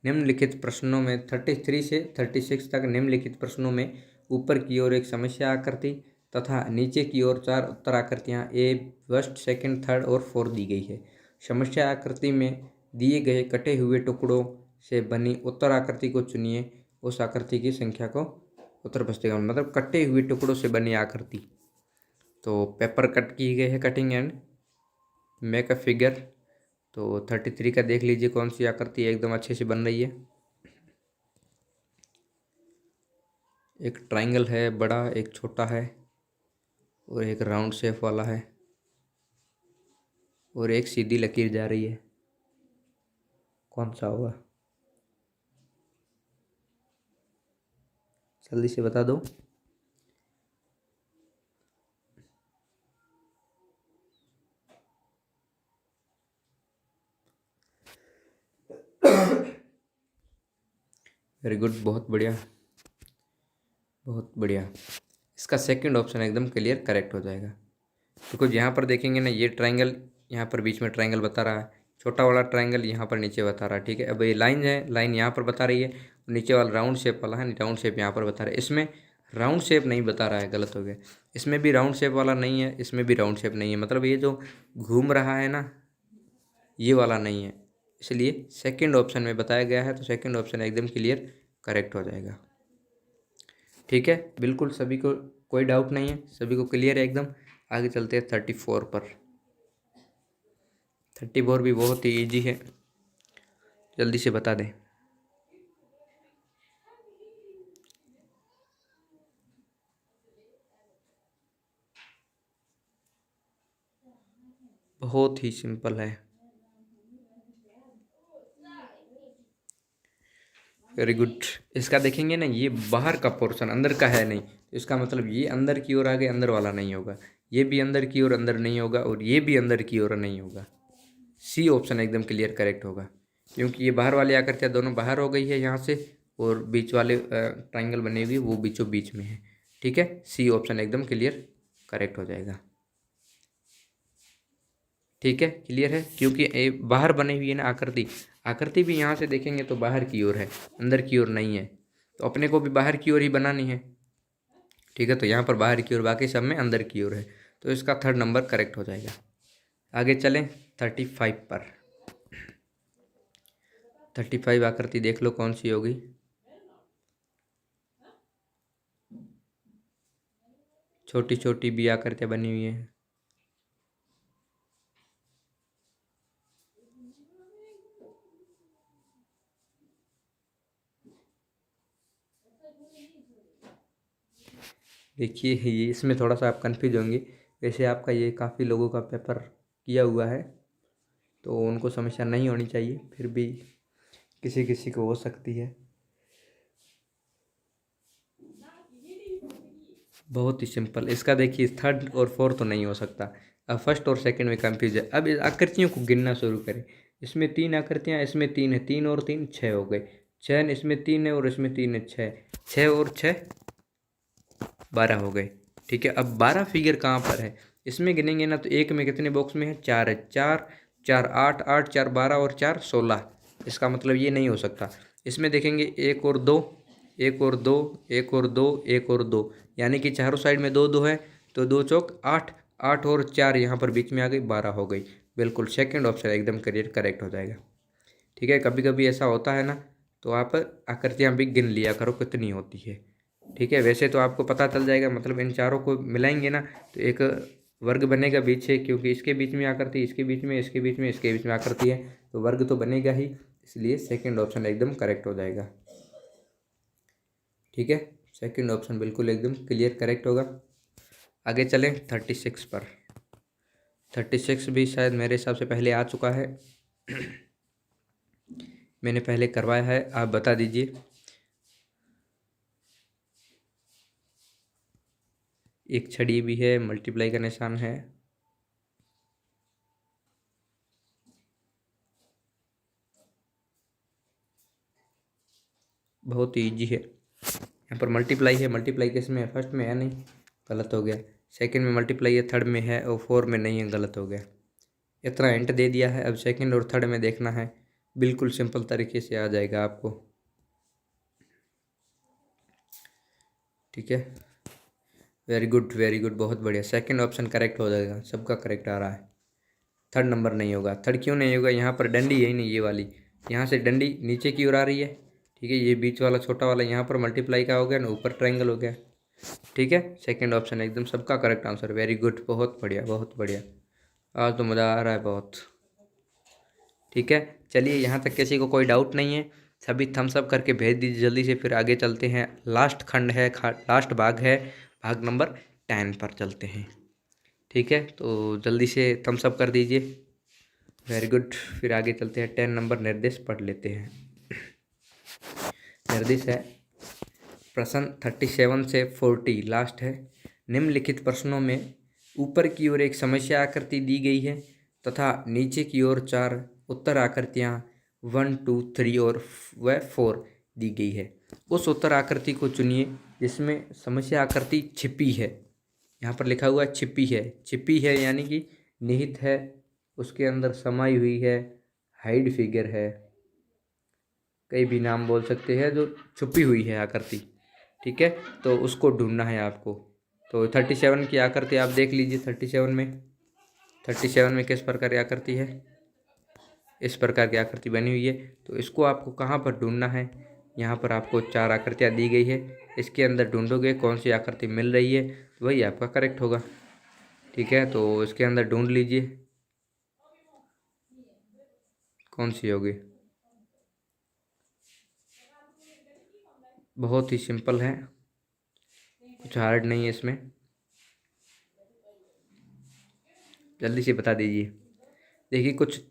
निम्नलिखित प्रश्नों में 33 से 36 तक निम्नलिखित प्रश्नों में ऊपर की ओर एक समस्या आकृति तथा नीचे की ओर 4 उत्तर आकृतियाँ ए फर्स्ट, सेकंड, थर्ड और फोर्थ दी गई है। समस्या आकृति में दिए गए कटे हुए टुकड़ों से बनी उत्तर आकृति को चुनिए। उस आकृति की संख्या को उत्तर पुस्तिका में, मतलब कटे हुए टुकड़ों से बनी आकृति। तो पेपर कट की गई है, cutting and make a figure. तो 33 का देख लीजिए कौन सी आकृति एकदम अच्छे से बन रही है। एक ट्रायंगल है बड़ा, एक छोटा है और एक राउंड शेप वाला है और एक सीधी लकीर जा रही है। कौन सा होगा, जल्दी से बता दो। वेरी गुड, बहुत बढ़िया, बहुत बढ़िया। इसका सेकंड ऑप्शन एकदम क्लियर करेक्ट हो जाएगा। बिकॉज यहाँ पर देखेंगे ना, ये ट्रायंगल यहाँ पर बीच में ट्रायंगल बता रहा है, छोटा वाला ट्रायंगल यहाँ पर नीचे बता रहा है। ठीक है, अब ये लाइन है, लाइन यहाँ पर बता रही है, नीचे वाला राउंड शेप वाला है, राउंड शेप यहाँ पर बता रहा है। इसमें राउंड शेप नहीं बता रहा है, गलत हो गया। इसमें भी राउंड शेप वाला नहीं है, इसमें भी राउंड शेप नहीं है, मतलब ये जो घूम रहा है ना, ये वाला नहीं है। इसलिए सेकंड ऑप्शन में बताया गया है, तो सेकंड ऑप्शन एकदम क्लियर करेक्ट हो जाएगा। ठीक है, बिल्कुल सभी को कोई डाउट नहीं है, सभी को क्लियर है एकदम। आगे चलते हैं 34 पर। 34 भी बहुत ही ईजी है, जल्दी से बता दें। बहुत ही सिंपल है, वेरी गुड। इसका देखेंगे ना, ये बाहर का पोर्शन अंदर का है नहीं, तो इसका मतलब ये अंदर की ओर आगे अंदर वाला नहीं होगा, ये भी अंदर की ओर अंदर नहीं होगा और ये भी अंदर की ओर नहीं होगा। सी ऑप्शन एकदम क्लियर करेक्ट होगा, क्योंकि ये बाहर वाली आकृतियाँ दोनों बाहर हो गई है यहाँ से, और बीच वाले ट्राइंगल बने हुए वो बीचों बीच में है। ठीक है, सी ऑप्शन एकदम क्लियर करेक्ट हो जाएगा। ठीक है, क्लियर है, क्योंकि बाहर बनी हुई है ना आकृति, आकृति भी यहाँ से देखेंगे तो बाहर की ओर है, अंदर की ओर नहीं है, तो अपने को भी बाहर की ओर ही बनानी है। ठीक है, तो यहाँ पर बाहर की ओर, बाकी सब में अंदर की ओर है, तो इसका थर्ड नंबर करेक्ट हो जाएगा। आगे चलें 35 पर। 35 आकृति देख लो कौन सी होगी। छोटी छोटी भी आकृतियाँ बनी हुई हैं। देखिए, ये इसमें थोड़ा सा आप कंफ्यूज होंगे, वैसे आपका ये काफ़ी लोगों का पेपर किया हुआ है, तो उनको समस्या नहीं होनी चाहिए, फिर भी किसी किसी को हो सकती है। बहुत ही सिंपल, इसका देखिए थर्ड और फोर्थ तो नहीं हो सकता, अब फर्स्ट और सेकंड में कंफ्यूज है। अब इस आकृतियों को गिनना शुरू करें। इसमें 3 आकृतियाँ, इसमें 3 है, 3 और 3 6 हो गए, 6 इसमें 3 है और इसमें 3 है, 6, 6 और 6 12 हो गए। ठीक है, अब 12 फिगर कहाँ पर है, इसमें गिनेंगे ना, तो एक में कितने बॉक्स में है, 4 है, 4 4 8 8 4 12 और 4 16। इसका मतलब ये नहीं हो सकता। इसमें देखेंगे 1 और 2, 1 और 2, 1 और 2, 1 और 2, यानी कि चारों साइड में 2 2 है, तो 2 चौक 8, 8 और 4 यहाँ पर बीच में आ गई, 12 हो गई। बिल्कुल सेकंड ऑप्शन एकदम क्लियर करेक्ट हो जाएगा। ठीक है, कभी कभी ऐसा होता है ना, तो आप आकृतियाँ भी गिन लिया करो कितनी होती है। ठीक है, वैसे तो आपको पता चल जाएगा, मतलब इन चारों को मिलाएंगे ना, तो एक वर्ग बनेगा बीच से, क्योंकि इसके बीच में आकृति, इसके बीच में, इसके बीच में, इसके बीच में आकृति है, तो वर्ग तो बनेगा ही, इसलिए सेकंड ऑप्शन एकदम करेक्ट हो जाएगा। ठीक है, सेकंड ऑप्शन बिल्कुल एकदम क्लियर करेक्ट होगा। आगे चलें 36 पर। 36 भी शायद मेरे हिसाब से पहले आ चुका है। मैंने पहले करवाया है, आप बता दीजिए। एक छड़ी भी है, मल्टीप्लाई का निशान है। बहुत ही ईजी है। यहाँ पर मल्टीप्लाई है, मल्टीप्लाई किस में है? फर्स्ट में है, नहीं, गलत हो गया। सेकंड में मल्टीप्लाई है, थर्ड में है, और फोर में नहीं है, गलत हो गया। इतना हिंट दे दिया है, अब सेकंड और थर्ड में देखना है। बिल्कुल सिंपल तरीके से आ जाएगा आपको। ठीक है, वेरी गुड वेरी गुड, बहुत बढ़िया। सेकंड ऑप्शन करेक्ट हो जाएगा, सबका करेक्ट आ रहा है। थर्ड नंबर नहीं होगा। थर्ड क्यों नहीं होगा? यहाँ पर डंडी यही नहीं, ये वाली, यहाँ से डंडी नीचे की ओर आ रही है। ठीक है, ये बीच वाला छोटा वाला यहाँ पर मल्टीप्लाई का हो गया ना, ऊपर ट्रायंगल हो गया। ठीक है, सेकंड ऑप्शन एकदम सबका करेक्ट आंसर। वेरी गुड, बहुत बढ़िया बहुत बढ़िया। आज तो मज़ा आ रहा है बहुत। ठीक है, चलिए, यहाँ तक किसी को कोई डाउट नहीं है? सभी थम्स अप करके भेज दीजिए जल्दी से, फिर आगे चलते हैं। लास्ट खंड है, लास्ट भाग है, भाग नंबर 10 पर चलते हैं। ठीक है, तो जल्दी से थम्स अप कर दीजिए। वेरी गुड, फिर आगे चलते हैं। 10 नंबर निर्देश पढ़ लेते हैं। निर्देश है प्रश्न 37 से 40 लास्ट है। निम्नलिखित प्रश्नों में ऊपर की ओर एक समस्या आकृति दी गई है तथा नीचे की ओर 4 उत्तर आकृतियाँ 1, 2, 3 और 4 दी गई है। उस उत्तर आकृति को चुनिए जिसमें समस्या आकृति छिपी है। यहाँ पर लिखा हुआ है छिपी है। छिपी है यानी कि निहित है, उसके अंदर समाई हुई है, हाइड फिगर है, कई भी नाम बोल सकते हैं, जो छुपी हुई है आकृति। ठीक है, तो उसको ढूंढना है आपको। तो 37 की आकृति आप देख लीजिए। 37 में किस प्रकार की आकृति है? इस प्रकार की आकृति बनी हुई है। तो इसको आपको कहाँ पर ढूंढना है? यहाँ पर आपको 4 आकृतियाँ दी गई है, इसके अंदर ढूंढोगे कौन सी आकृति मिल रही है, तो वही आपका करेक्ट होगा। ठीक है, तो इसके अंदर ढूंढ लीजिए कौन सी होगी। बहुत ही सिंपल है, कुछ हार्ड नहीं है इसमें। जल्दी से बता दीजिए। देखिए, कुछ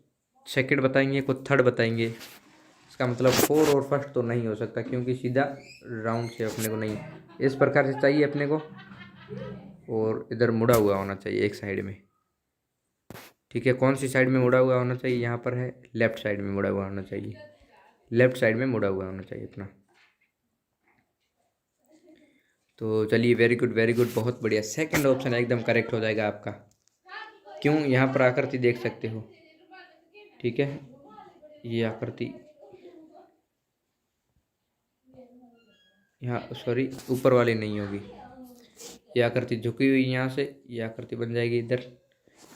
सेकंड बताएंगे, कुछ थर्ड बताएंगे। इसका मतलब 4 और फर्स्ट तो नहीं हो सकता, क्योंकि सीधा राउंड से अपने को नहीं, इस प्रकार से चाहिए अपने को, और इधर मुड़ा हुआ होना चाहिए एक साइड में। ठीक है, कौन सी साइड में मुड़ा हुआ होना चाहिए? यहाँ पर है लेफ्ट साइड में मुड़ा हुआ होना चाहिए। लेफ्ट साइड में मुड़ा हुआ होना चाहिए अपना। तो चलिए, वेरी गुड वेरी गुड, बहुत बढ़िया। सेकंड ऑप्शन एकदम करेक्ट हो जाएगा आपका। क्यों? यहाँ पर आकृति देख सकते हो। ठीक है, ये आकृति यहाँ, सॉरी, ऊपर वाली नहीं होगी। ये आकृति झुकी हुई यहाँ से, ये आकृति बन जाएगी इधर,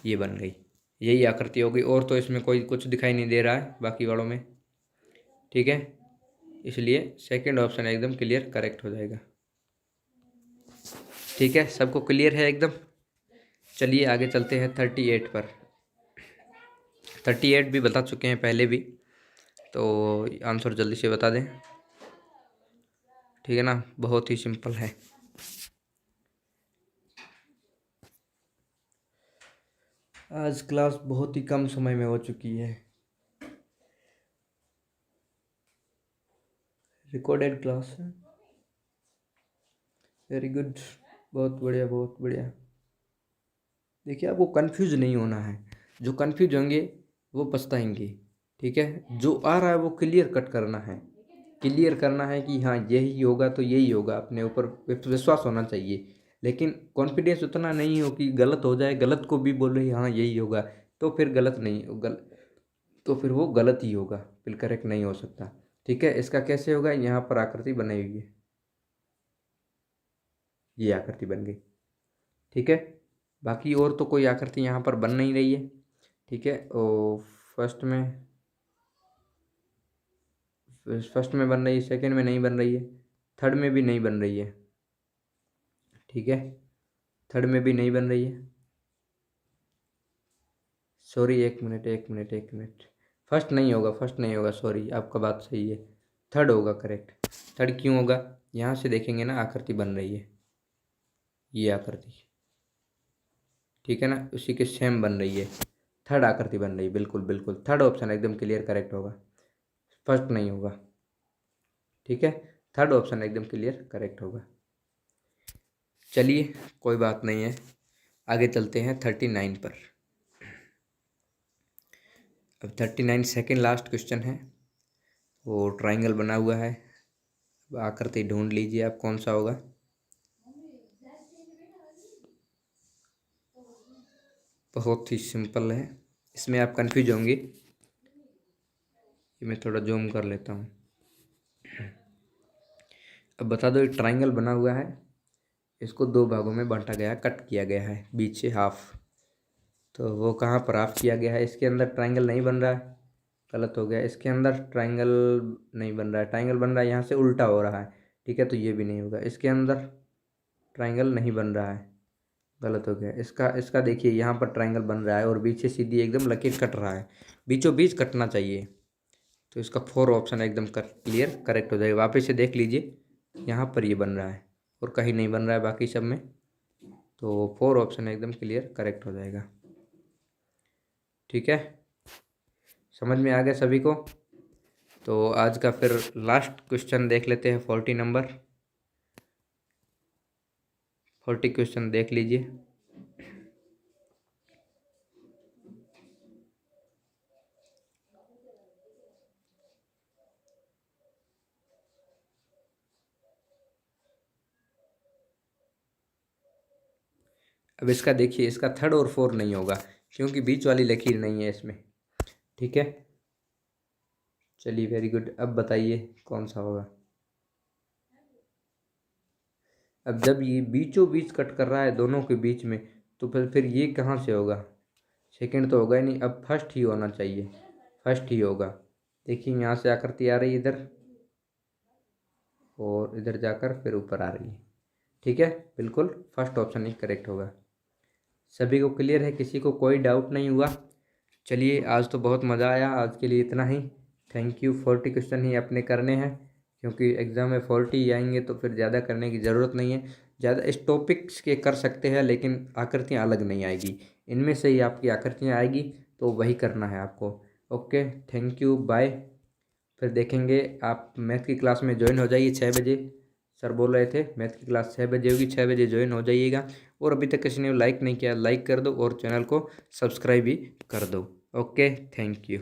ये बन गई, यही आकृति होगी। और तो इसमें कोई कुछ दिखाई नहीं दे रहा है बाकी वालों में। ठीक है, इसलिए सेकंड ऑप्शन एकदम क्लियर करेक्ट हो जाएगा। ठीक है, सबको क्लियर है एकदम? चलिए आगे चलते हैं 38 पर। 38 भी बता चुके हैं पहले भी, तो आंसर जल्दी से बता दें। ठीक है ना, बहुत ही सिंपल है। आज क्लास बहुत ही कम समय में हो चुकी है, रिकॉर्डेड क्लास है। वेरी गुड, बहुत बढ़िया बहुत बढ़िया। देखिए, आपको कंफ्यूज नहीं होना है। जो कंफ्यूज होंगे वो पछताएंगे। ठीक है, जो आ रहा है वो क्लियर कट करना है। क्लियर करना है कि हाँ यही होगा तो यही होगा, अपने ऊपर विश्वास होना चाहिए। लेकिन कॉन्फिडेंस उतना नहीं हो कि गलत हो जाए, गलत को भी बोल रहे हाँ यही होगा, तो फिर गलत नहीं तो फिर वो गलत ही होगा, फिर करेक्ट नहीं हो सकता। ठीक है, इसका कैसे होगा? यहाँ पर आकृति बनाई हुई है, ये आकृति बन गई। ठीक है, बाकी और तो कोई आकृति यहाँ पर बन नहीं रही है। ठीक है, और फर्स्ट में बन रही है, सेकंड में नहीं बन रही है, थर्ड में भी नहीं बन रही है। ठीक है, थर्ड में भी नहीं बन रही है। सॉरी, एक मिनट एक मिनट एक मिनट, फर्स्ट नहीं होगा, फर्स्ट नहीं होगा, सॉरी, आपका बात सही है। थर्ड होगा करेक्ट। थर्ड क्यों होगा? यहाँ से देखेंगे ना आकृति बन रही है, ये आकृति, ठीक है ना, उसी के सेम बन रही है। थर्ड आकृति बन रही है, बिल्कुल बिल्कुल थर्ड ऑप्शन एकदम क्लियर करेक्ट होगा, फर्स्ट नहीं होगा, ठीक है, थर्ड ऑप्शन एकदम क्लियर करेक्ट होगा। चलिए कोई बात नहीं है, आगे चलते हैं 39 पर। अब 39 सेकेंड लास्ट क्वेश्चन है, वो ट्राइंगल बना हुआ है। अब आकृति ढूंढ लीजिए आप कौन सा होगा। बहुत ही सिंपल है, इसमें आप कंफ्यूज होंगे, ये मैं थोड़ा जूम कर लेता हूँ। अब बता दो, एक ट्राइंगल बना हुआ है, इसको दो भागों में बांटा गया, कट किया गया है बीच से हाफ, तो वो कहाँ पर हाफ किया गया है, इसके अंदर ट्राइंगल नहीं बन रहा है, गलत हो गया, इसके अंदर ट्राइंगल नहीं बन रहा है, ट्राइंगल बन रहा है यहाँ से उल्टा हो रहा है, ठीक है, तो ये भी नहीं होगा, इसके अंदर ट्राइंगल नहीं बन रहा है, गलत हो गया, इसका इसका देखिए यहाँ पर ट्राइंगल बन रहा है और बीच से सीधी एकदम लकीर कट रहा है, बीचों बीच कटना चाहिए, तो इसका 4 ऑप्शन एकदम क्लियर करेक्ट हो जाएगा। वापस से देख लीजिए, यहाँ पर ये बन रहा है और कहीं नहीं बन रहा है बाकी सब में, तो 4 ऑप्शन एकदम क्लियर करेक्ट हो जाएगा, ठीक है, समझ में आ गया सभी को। तो आज का फिर लास्ट क्वेश्चन देख लेते हैं, 40 नंबर, 40 क्वेश्चन देख लीजिए। अब इसका देखिए, इसका थर्ड और फोर नहीं होगा क्योंकि बीच वाली लकीर नहीं है इसमें, ठीक है, चलिए वेरी गुड। अब बताइए कौन सा होगा। अब जब ये बीचों बीच कट कर रहा है दोनों के बीच में, तो फिर ये कहाँ से होगा, सेकंड तो होगा ही नहीं, अब फर्स्ट ही होना चाहिए, फर्स्ट ही होगा। देखिए यहाँ से आकृति आ रही है इधर और इधर जाकर फिर ऊपर आ रही है, ठीक है, बिल्कुल फर्स्ट ऑप्शन ही करेक्ट होगा। सभी को क्लियर है, किसी को कोई डाउट नहीं हुआ। चलिए आज तो बहुत मज़ा आया, आज के लिए इतना ही, थैंक यू। 40 क्वेश्चन ही अपने करने हैं क्योंकि एग्ज़ाम में 40 ही आएंगे, तो फिर ज़्यादा करने की ज़रूरत नहीं है। ज़्यादा इस टॉपिक्स के कर सकते हैं लेकिन आकृतियाँ अलग नहीं आएगी, इनमें से ही आपकी आकृतियाँ आएगी, तो वही करना है आपको। Okay, thank you, bye. फिर देखेंगे, आप मैथ की क्लास में ज्वाइन हो जाइए 6 बजे, सर बोल रहे थे मैथ की क्लास 6 बजे होगी, 6 बजे ज्वाइन हो जाइएगा। और अभी तक किसी ने लाइक नहीं किया, लाइक कर दो और चैनल को सब्सक्राइब भी कर दो। Okay, thank you.